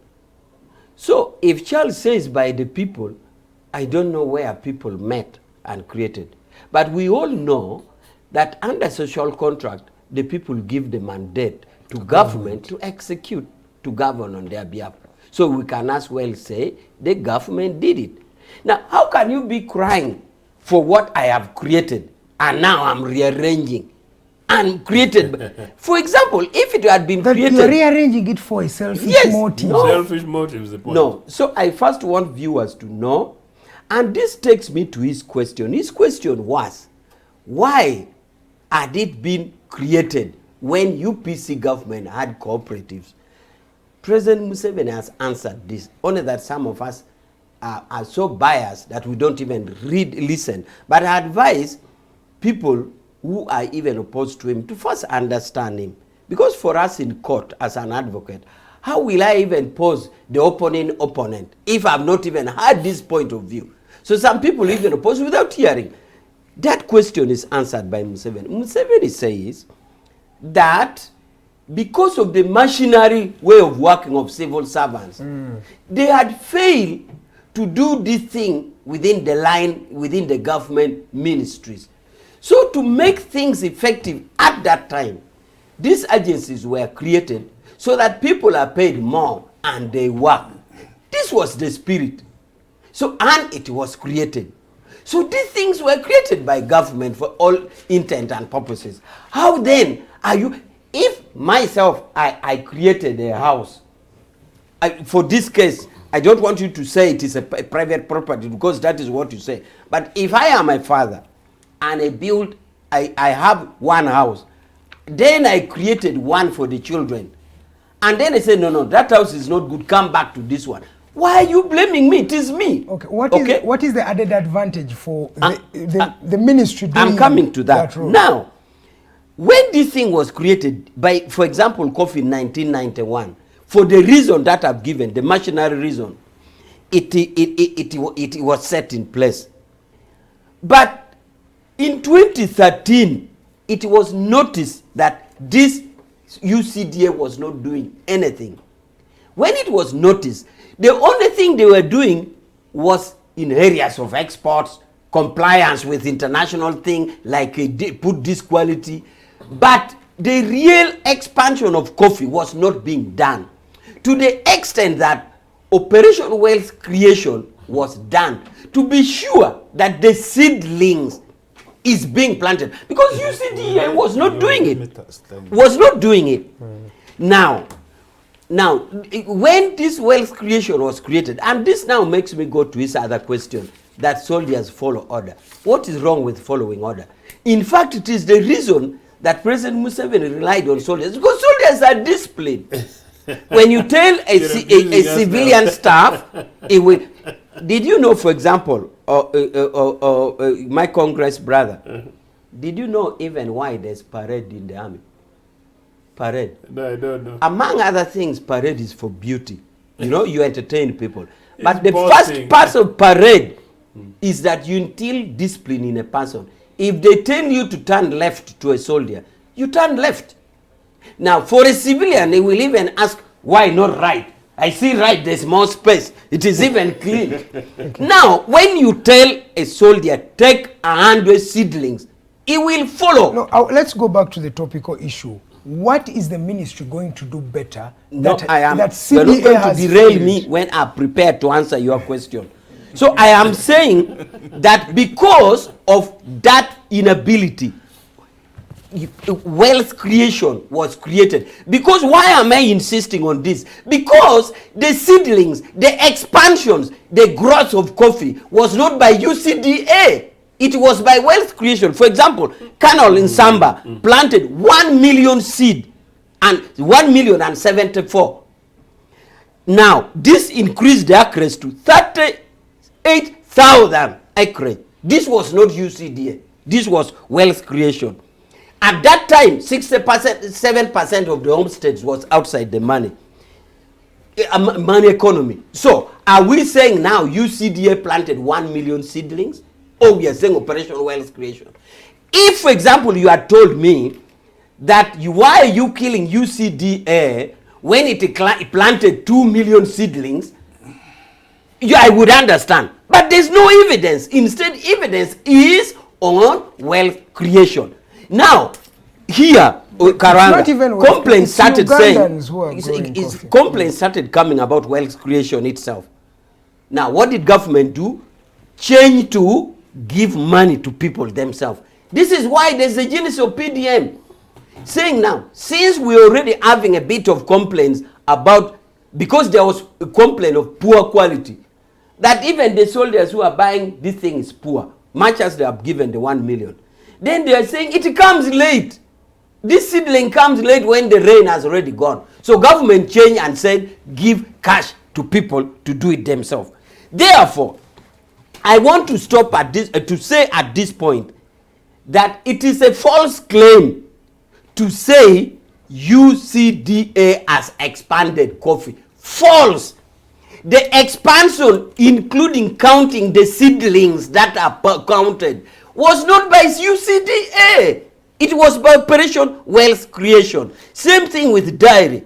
So if Charles says by the people, I don't know where people met and created. But we all know that under social contract, the people give the mandate to government to execute, to govern on their behalf. So we can as well say the government did it. Now, how can you be crying for what I have created and now I'm rearranging and created? For example, if it had been created...
You're rearranging it for a selfish motive.
No.
Selfish motive is the point.
No. So I first want viewers to know And this takes me to his question. His question was, why had it been created when UPC government had cooperatives? President Museveni has answered this, only that some of us are so biased that we don't even listen. But I advise people who are even opposed to him to first understand him. Because for us in court as an advocate, how will I even pose the opponent if I've not even had this point of view? So some people even oppose without hearing. That question is answered by Museveni. Museveni says that because of the machinery way of working of civil servants, they had failed to do this thing within the line, within the government ministries. So to make things effective at that time, these agencies were created so that people are paid more and they work. This was the spirit. So, and it was created. So these things were created by government for all intent and purposes. How then are you, if myself, I created a house, for this case, I don't want you to say it is a private property because that is what you say. But if I am a father and I have one house, then I created one for the children. And then I say, no, that house is not good, come back to this one. Why are you blaming me? It is me.
Okay, what is the added advantage for the ministry doing
I'm coming to that. Now, when this thing was created by, for example, Kofi in 1991, for the reason that I've given, the machinery reason, it was set in place. But in 2013, it was noticed that this UCDA was not doing anything. When it was noticed, the only thing they were doing was in areas of exports, compliance with international things like put this quality. But the real expansion of coffee was not being done to the extent that Operation Wealth Creation was done to be sure that the seedlings is being planted, because UCDA was not doing it. Now, when this wealth creation was created, and this now makes me go to his other question, that soldiers follow order. What is wrong with following order? In fact, it is the reason that President Museveni relied on soldiers, because soldiers are disciplined. When you tell a civilian staff, it will. Did you know, for example, my Congress brother, did you know even why there's parade in the army? Parade.
No, I don't know.
Among other things, parade is for beauty. You know, you entertain people. But the first part of parade is that you instill discipline in a person. If they tell you to turn left to a soldier, you turn left. Now, for a civilian, they will even ask, why not right? I see right, there's more space. It is even clean. Now, when you tell a soldier, take 100 seedlings, he will follow.
No, let's go back to the topical issue. What is the ministry going to do better?
No,
that,
I am.
That
You're not going to derail
failed?
me when I'm prepared to answer your question. So I am saying that because of that inability, wealth creation was created. Because why am I insisting on this? Because the seedlings, the expansions, the growth of coffee was not by UCDA. It was by wealth creation. For example, Colonel in Samba planted 1 million seed and 1,074,000. Now, this increased the acres to 38,000 acres. This was not UCDA. This was wealth creation. At that time, 7% of the homesteads was outside the money economy. So, are we saying now UCDA planted 1 million seedlings? Or we are saying Operation Wealth Creation? If, for example, you had told me that why are you killing UCDA when it planted 2 million seedlings, I would understand. But there's no evidence. Instead, evidence is on wealth creation. Now, here, Karanga, complaints started saying, complaints started coming about wealth creation itself. Now, what did government do? Change to give money to people themselves. This is why there's a genesis of PDM. Saying now, since we're already having a bit of complaints about, because there was a complaint of poor quality, that even the soldiers who are buying this thing is poor, much as they have given the 1 million. Then they are saying it comes late. This seedling comes late when the rain has already gone. So government changed and said, give cash to people to do it themselves. Therefore, I want to stop at this, to say at this point that it is a false claim to say UCDA has expanded coffee. False. The expansion, including counting the seedlings that are counted, was not by UCDA. It was by Operation Wealth Creation. Same thing with dairy.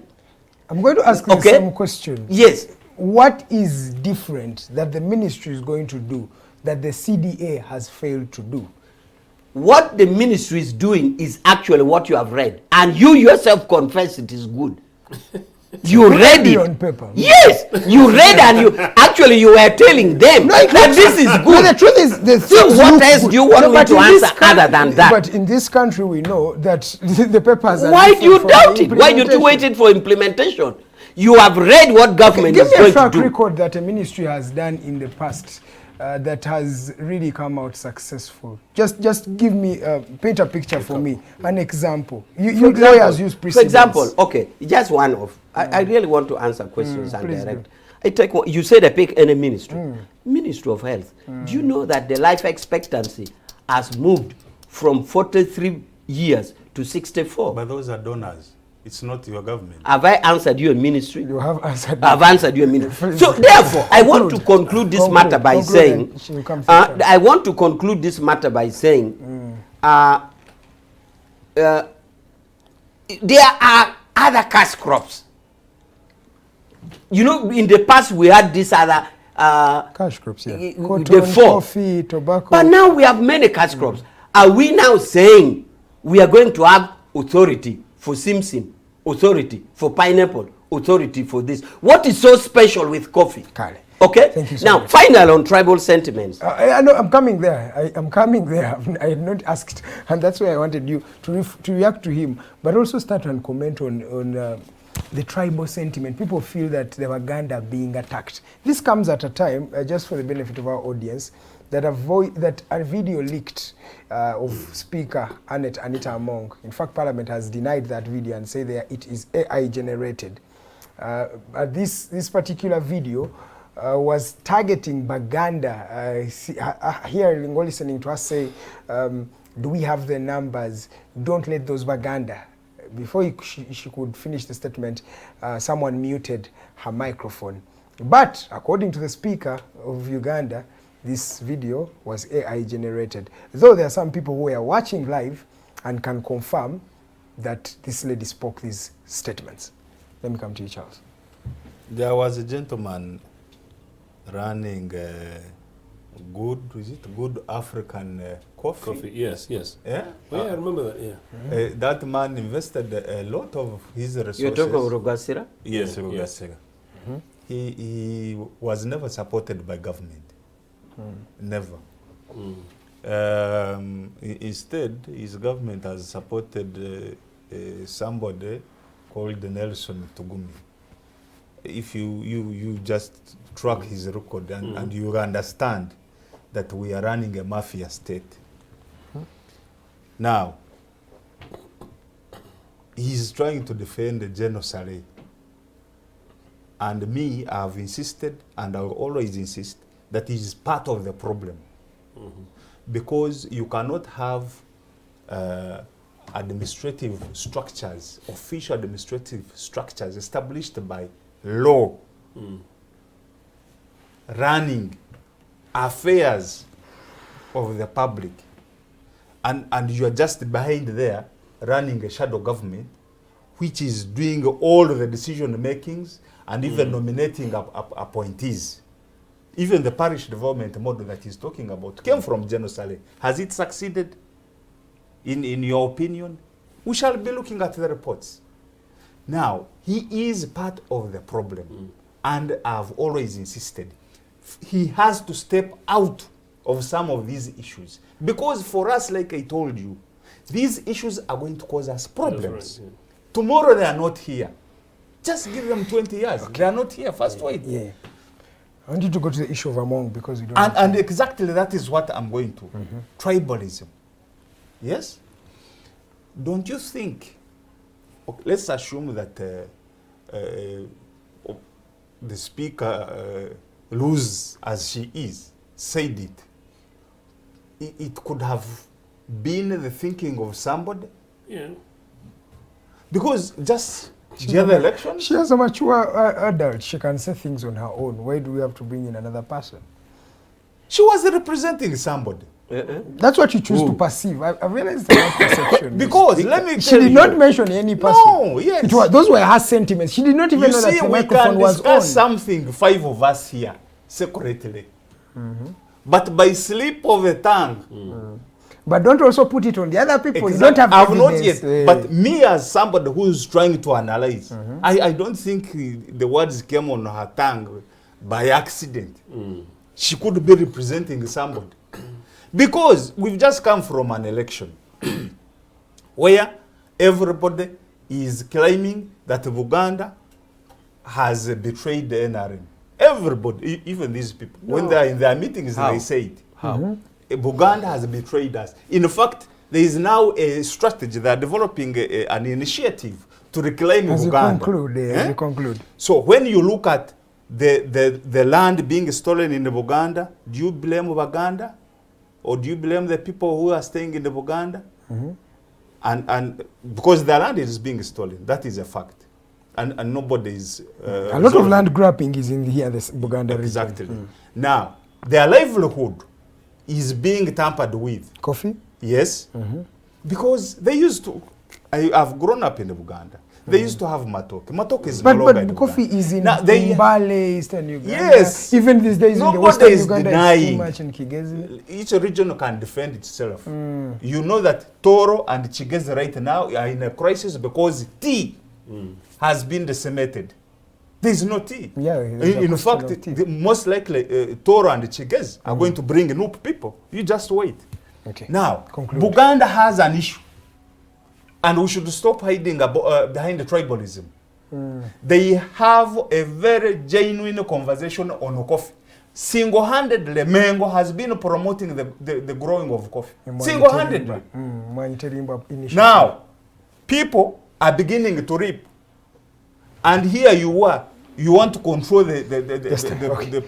I'm going to ask the same question.
Yes.
What is different that the ministry is going to do that the CDA has failed to do?
What the ministry is doing is actually what you have read. And you yourself confess it is good. You read it
on paper.
Yes, you read and you actually you were telling them that this is good.
No, the truth is, the
so what else do you want me to answer other than that?
But in this country, we know that the papers are.
Why do you doubt it? Why do you wait it for implementation? You have read what government is going to do.
Give me a track record that a ministry has done in the past that has really come out successful. Just give me, paint a picture for me, an example. You lawyers use precedents.
For example, okay, just one of. I really want to answer questions and direct. I take what you said. I pick any ministry. Ministry of Health. Do you know that the life expectancy has moved from 43 years to 64?
But those are donors. It's not your government.
Have I answered you a ministry?
You have answered.
I've answered you a ministry. So therefore, I want to conclude this matter by saying. I want to conclude this matter by saying. There are other cash crops. You know, in the past we had this other
cash crops, yeah.
Cotton,
coffee, tobacco.
But now we have many cash crops. Are we now saying we are going to have authority for Simpson, authority for pineapple, authority for this? What is so special with coffee? Okay.
Thank you so
now,
much.
final on tribal sentiments.
I know I'm coming there. I'm coming there. I had not asked, and that's why I wanted you to react to him, but also start and comment on the tribal sentiment. People feel that the Uganda being attacked. This comes at a time, just for the benefit of our audience, that a video leaked of Speaker Anita Among. In fact, Parliament has denied that video and say that it is AI generated. This particular video was targeting Baganda. Hearing or listening to us say, do we have the numbers? Don't let those Baganda. Before she could finish the statement, someone muted her microphone. But according to the Speaker of Uganda, this video was AI generated. Though there are some people who are watching live and can confirm that this lady spoke these statements. Let me come to you, Charles.
There was a gentleman running good African coffee.
Coffee, yes.
Yeah?
Well, yeah, I remember that, yeah.
That man invested a lot of his resources.
You're talking of Rugasira?
Yes, Rugasira. He was never supported by government. Never. Instead, his government has supported somebody called Nelson Tugumi. If you just track his record and you understand that we are running a mafia state. Now, he's trying to defend General Saleh. And me, I have insisted, and I will always insist, that he is part of the problem. Because you cannot have administrative structures, official administrative structures established by law, running affairs of the public, and you are just behind there running a shadow government which is doing all the decision makings and even nominating appointees. Even the parish development model that he's talking about came from General Saleh. Has it succeeded? In your opinion? We shall be looking at the reports. Now, he is part of the problem, and I've always insisted he has to step out of some of these issues. Because for us, like I told you, these issues are going to cause us problems. Right, yeah. Tomorrow they are not here. Just give them 20 years. Okay. They are not here. First wait.
Yeah. I want you to go to the issue of Among because you don't.
And exactly that is what I'm going to. Tribalism. Yes? Don't you think, okay, let's assume that the speaker, loose as she is, said it. It could have been the thinking of somebody.
Yeah.
Because just the other election.
She has a mature adult. She can say things on her own. Why do we have to bring in another person?
She was representing somebody.
That's what you choose to perceive. I realized that perception.
Because let me
she
tell
did
you,
not mention any person.
No, yes.
It was, those were her sentiments. She did not even know that the microphone was on.
We can discuss something, 5 of us here, separately. But by slip of the tongue.
But don't also put it on the other people.
Exactly.
You don't have
I've
evidence.
not yet. But me as somebody who is trying to analyze, I don't think the words came on her tongue by accident. She could be representing somebody. Because we've just come from an election where everybody is claiming that Uganda has betrayed the NRM. Everybody, even these people, when they are in their meetings, they say it.
How?
Uganda has betrayed us. In fact, there is now a strategy. They are developing an initiative to reclaim
As
Uganda.
You conclude.
So when you look at the land being stolen in Uganda, do you blame Uganda? Or do you blame the people who are staying in Uganda? And because the land is being stolen, that is a fact. And nobody is...
a lot of land grabbing is in here, this Buganda region.
Exactly. Now, their livelihood is being tampered with.
Coffee?
Yes. Because they used to... I've grown up in Uganda. They used to have matoke. Matoke is no longer in
coffee
Uganda.
is in
Now,
Mbale, Eastern Uganda.
Yes.
Even these days in the
Nobody
Western
is
Uganda,
denying.
it's too much in Kigezi.
Each region can defend itself. You know that Toro and Kigezi right now are in a crisis because tea has been decimated. There is no tea.
Yeah,
in fact, most likely Toro and Kigezi are going to bring Nup people. You just wait.
Okay.
Now,
Conclude.
Buganda has an issue. And we should stop hiding behind the tribalism. They have a very genuine conversation on coffee. Single-handedly, Mengo has been promoting the growing of coffee. Single-handedly. Now, people are beginning to reap. And here you are. You want to control the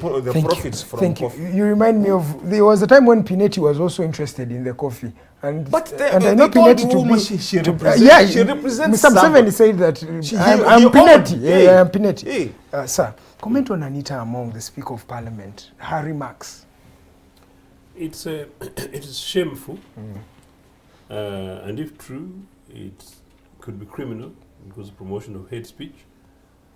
profits from coffee.
You remind me of, there was a time when Pinetti was also interested in the coffee. And I know
Pinetti
to be...
she represents,
she represents Mr. Museveni said that, I'm Pinetti. Yeah, I'm Pinetti. Sir, comment on Anita Among, the Speaker of Parliament, her remarks.
It is shameful. And if true, it could be criminal because of promotion of hate speech.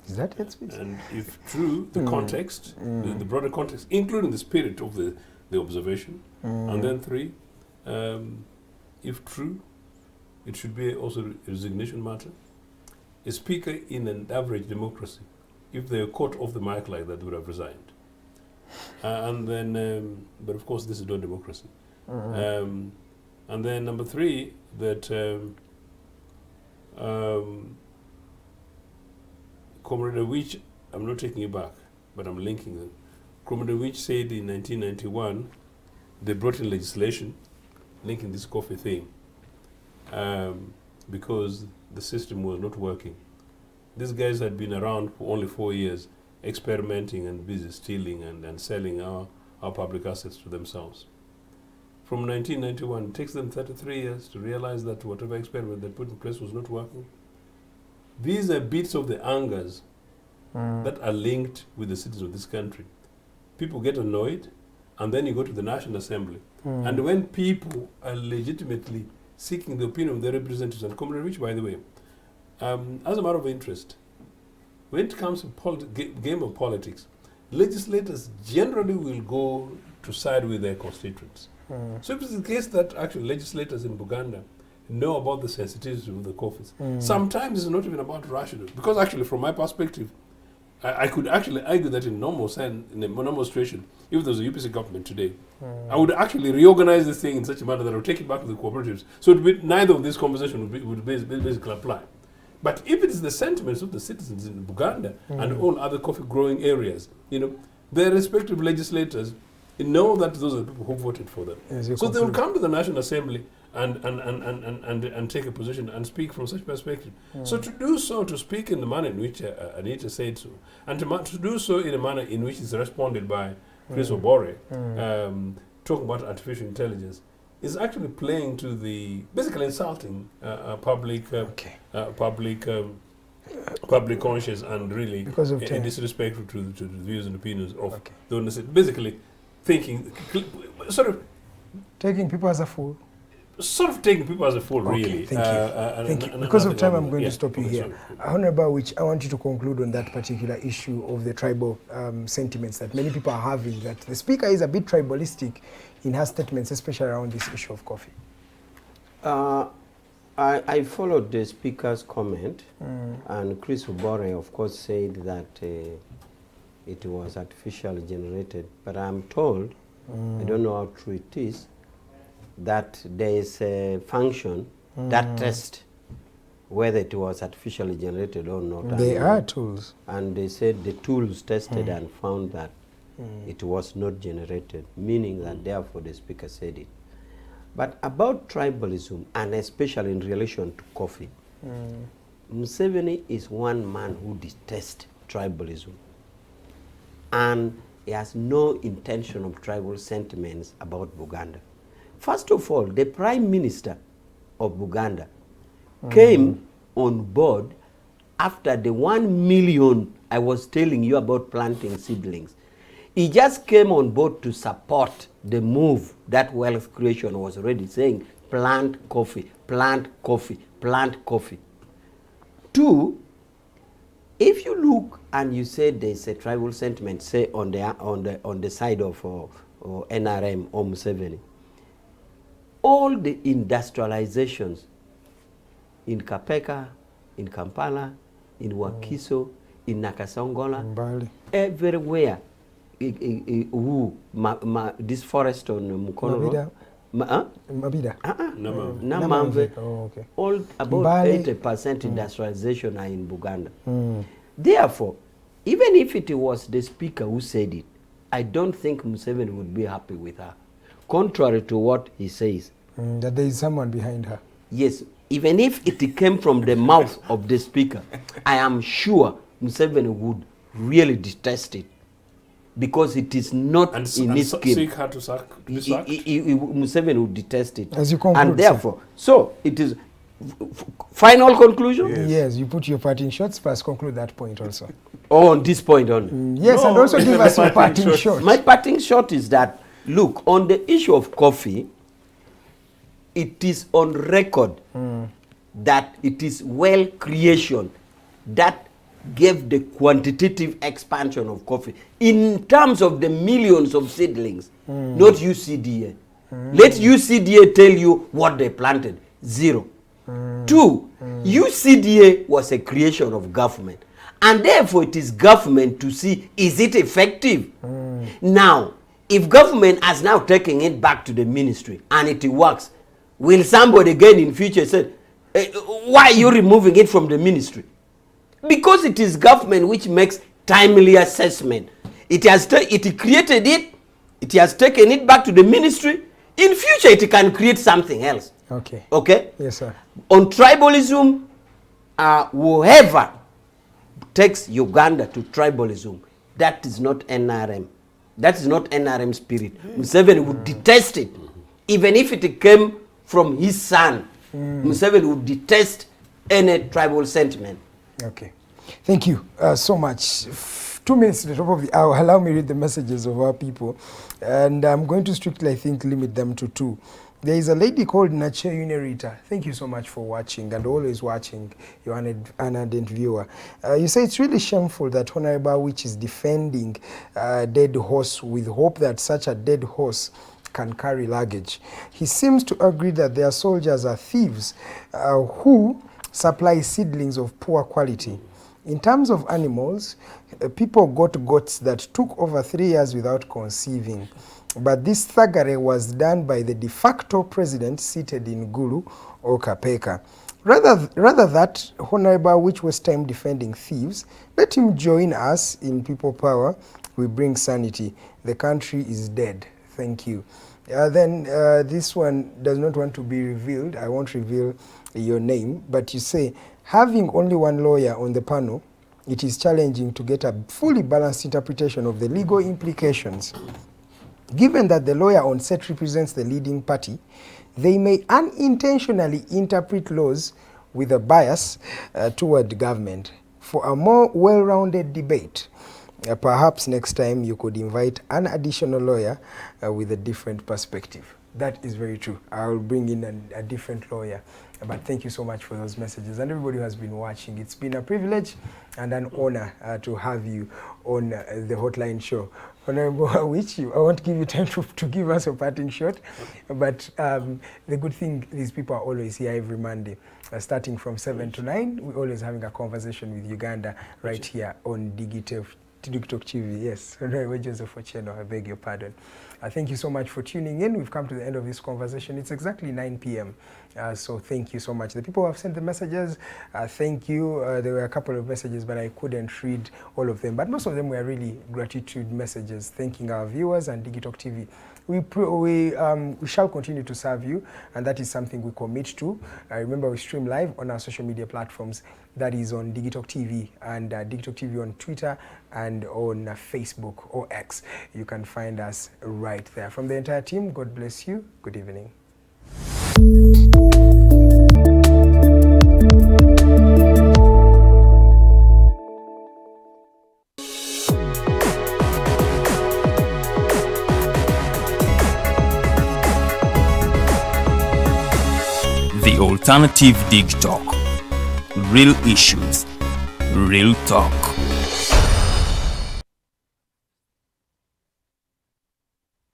Is that hate speech?
And if true, the context, the broader context, including the spirit of the observation. And then 3, if true, it should be also a resignation matter. A speaker in an average democracy, if they were caught off the mic like that, would have resigned. And then, but of course, this is not democracy. And then number 3, that Comrade Awich, I'm not taking it back, but I'm linking them. Comrade Awich said in 1991, they brought in legislation linking this coffee thing because the system was not working. These guys had been around for only 4 years, experimenting and busy stealing and selling our public assets to themselves. From 1991, it takes them 33 years to realize that whatever experiment they put in place was not working. These are bits of the angers that are linked with the citizens of this country. People get annoyed, and then you go to the National Assembly. And when people are legitimately seeking the opinion of their representatives, and Comrade Rich, by the way, as a matter of interest, when it comes to game of politics, legislators generally will go to side with their constituents. So if it's the case that actually legislators in Buganda know about the sensitivities of the coffees, sometimes it's not even about rational. Because actually, from my perspective, I could actually argue that in a normal situation, if there was a UPC government today, I would actually reorganize this thing in such a manner that I would take it back to the cooperatives. So neither of these conversations would basically apply. But if it is the sentiments of the citizens in Buganda and all other coffee growing areas, their respective legislators know that those are the people who voted for them. So they will come to the National Assembly and take a position and speak from such perspective. So to do so, to speak in the manner in which Anita said so, and to do so in a manner in which is responded by Chris Obore, talking about artificial intelligence, is actually playing to the, basically insulting public conscience, and really disrespectful to the views and opinions of those. Basically thinking, sort of
taking people as a fool.
Sort of taking people as a fool, really.
Thank you. Thank you. Because of time, I'm going to stop you here. Honorable Awich, I want you to conclude on that particular issue of the tribal sentiments that many people are having, that the Speaker is a bit tribalistic in her statements, especially around this issue of coffee.
I followed the Speaker's comment, and Chris Obore, of course, said that it was artificially generated. But I'm told, I don't know how true it is, that there is a function that tests whether it was artificially generated or not.
There are tools.
And they said the tools tested and found that it was not generated, meaning that therefore the Speaker said it. But about tribalism, and especially in relation to coffee, Museveni is one man who detests tribalism. And he has no intention of tribal sentiments about Buganda. First of all, the Prime Minister of Buganda came on board after the 1 million I was telling you about planting seedlings. He just came on board to support the move that wealth creation was already saying, plant coffee, plant coffee, plant coffee. Two, if you look and you say there's a tribal sentiment, say on the side of NRM or Museveni, all the industrializations in Kapeka, in Kampala, in Wakiso, in Nakasongola, everywhere, this forest on Mukono,
Mabida.
Namamve, all about 80% industrialization are in Buganda. Therefore, even if it was the Speaker who said it, I don't think Museveni would be happy with her. Contrary to what he says.
That there is someone behind her.
Yes, even if it came from the mouth of the Speaker, I am sure Museveni would really detest it. Because it is not in his scheme.
Seek her to sack.
Museveni would detest it.
As you conclude,
and therefore, so it is final conclusion?
Yes, you put your parting shots, first conclude that point also.
Oh, on this point only.
Yes, no, and also give us your parting shot.
My parting shot is that, look, on the issue of coffee, it is on record that it is wealth creation that gave the quantitative expansion of coffee in terms of the millions of seedlings, not UCDA. Let UCDA tell you what they planted. 0. 2, UCDA was a creation of government, and therefore it is government to see, is it effective? Now, if government has now taken it back to the ministry and it works, will somebody again in future say, why are you removing it from the ministry? Because it is government which makes timely assessment. It created it, it has taken it back to the ministry. In future, it can create something else.
Okay.
Okay?
Yes, sir.
On tribalism, whoever takes Uganda to tribalism, that is not NRM. That is not NRM spirit. Museveni would detest it. Even if it came from his son, Museveni would detest any tribal sentiment.
Okay. Thank you so much. 2 minutes to the top of the hour. Allow me to read the messages of our people. And I'm going to strictly, I think, limit them to 2. There is a lady called Nache Unerita. Thank you so much for watching and always watching, your ardent viewer. You say it's really shameful that Honorable Awich is defending a dead horse with hope that such a dead horse can carry luggage. He seems to agree that their soldiers are thieves who supply seedlings of poor quality. In terms of animals, people got goats that took over 3 years without conceiving. But this thuggery was done by the de facto president seated in Gulu or Kapeka. Rather that Honorable Awich was time defending thieves, let him join us in people power. We bring sanity. The country is dead. Thank you. Then this one does not want to be revealed. I won't reveal your name, but you say, having only one lawyer on the panel, it is challenging to get a fully balanced interpretation of the legal implications. Given that the lawyer on set represents the leading party, they may unintentionally interpret laws with a bias toward government. For a more well-rounded debate, perhaps next time you could invite an additional lawyer with a different perspective. That is very true. I'll bring in a different lawyer. But thank you so much for those messages. And everybody who has been watching, it's been a privilege and an honor to have you on the Hotline Show. Honorable Awich, I won't give you time to give us a parting shot, but the good thing is people are always here every Monday. Starting from 7 to 9, we're always having a conversation with Uganda right here on Digital TV. Yes, Honorable Joseph Ocheno, I beg your pardon. Thank you so much for tuning in. We've come to the end of this conversation. It's exactly 9 p.m. So thank you so much. The people who have sent the messages, thank you. There were a couple of messages, but I couldn't read all of them. But most of them were really gratitude messages, thanking our viewers and Digitalk TV. We shall continue to serve you, and that is something we commit to. Remember, we stream live on our social media platforms. That is on Digitalk TV and Digitalk TV on Twitter and on Facebook or X. You can find us right there. From the entire team, God bless you. Good evening.
The Alternative Dig Talk. Real issues, real talk.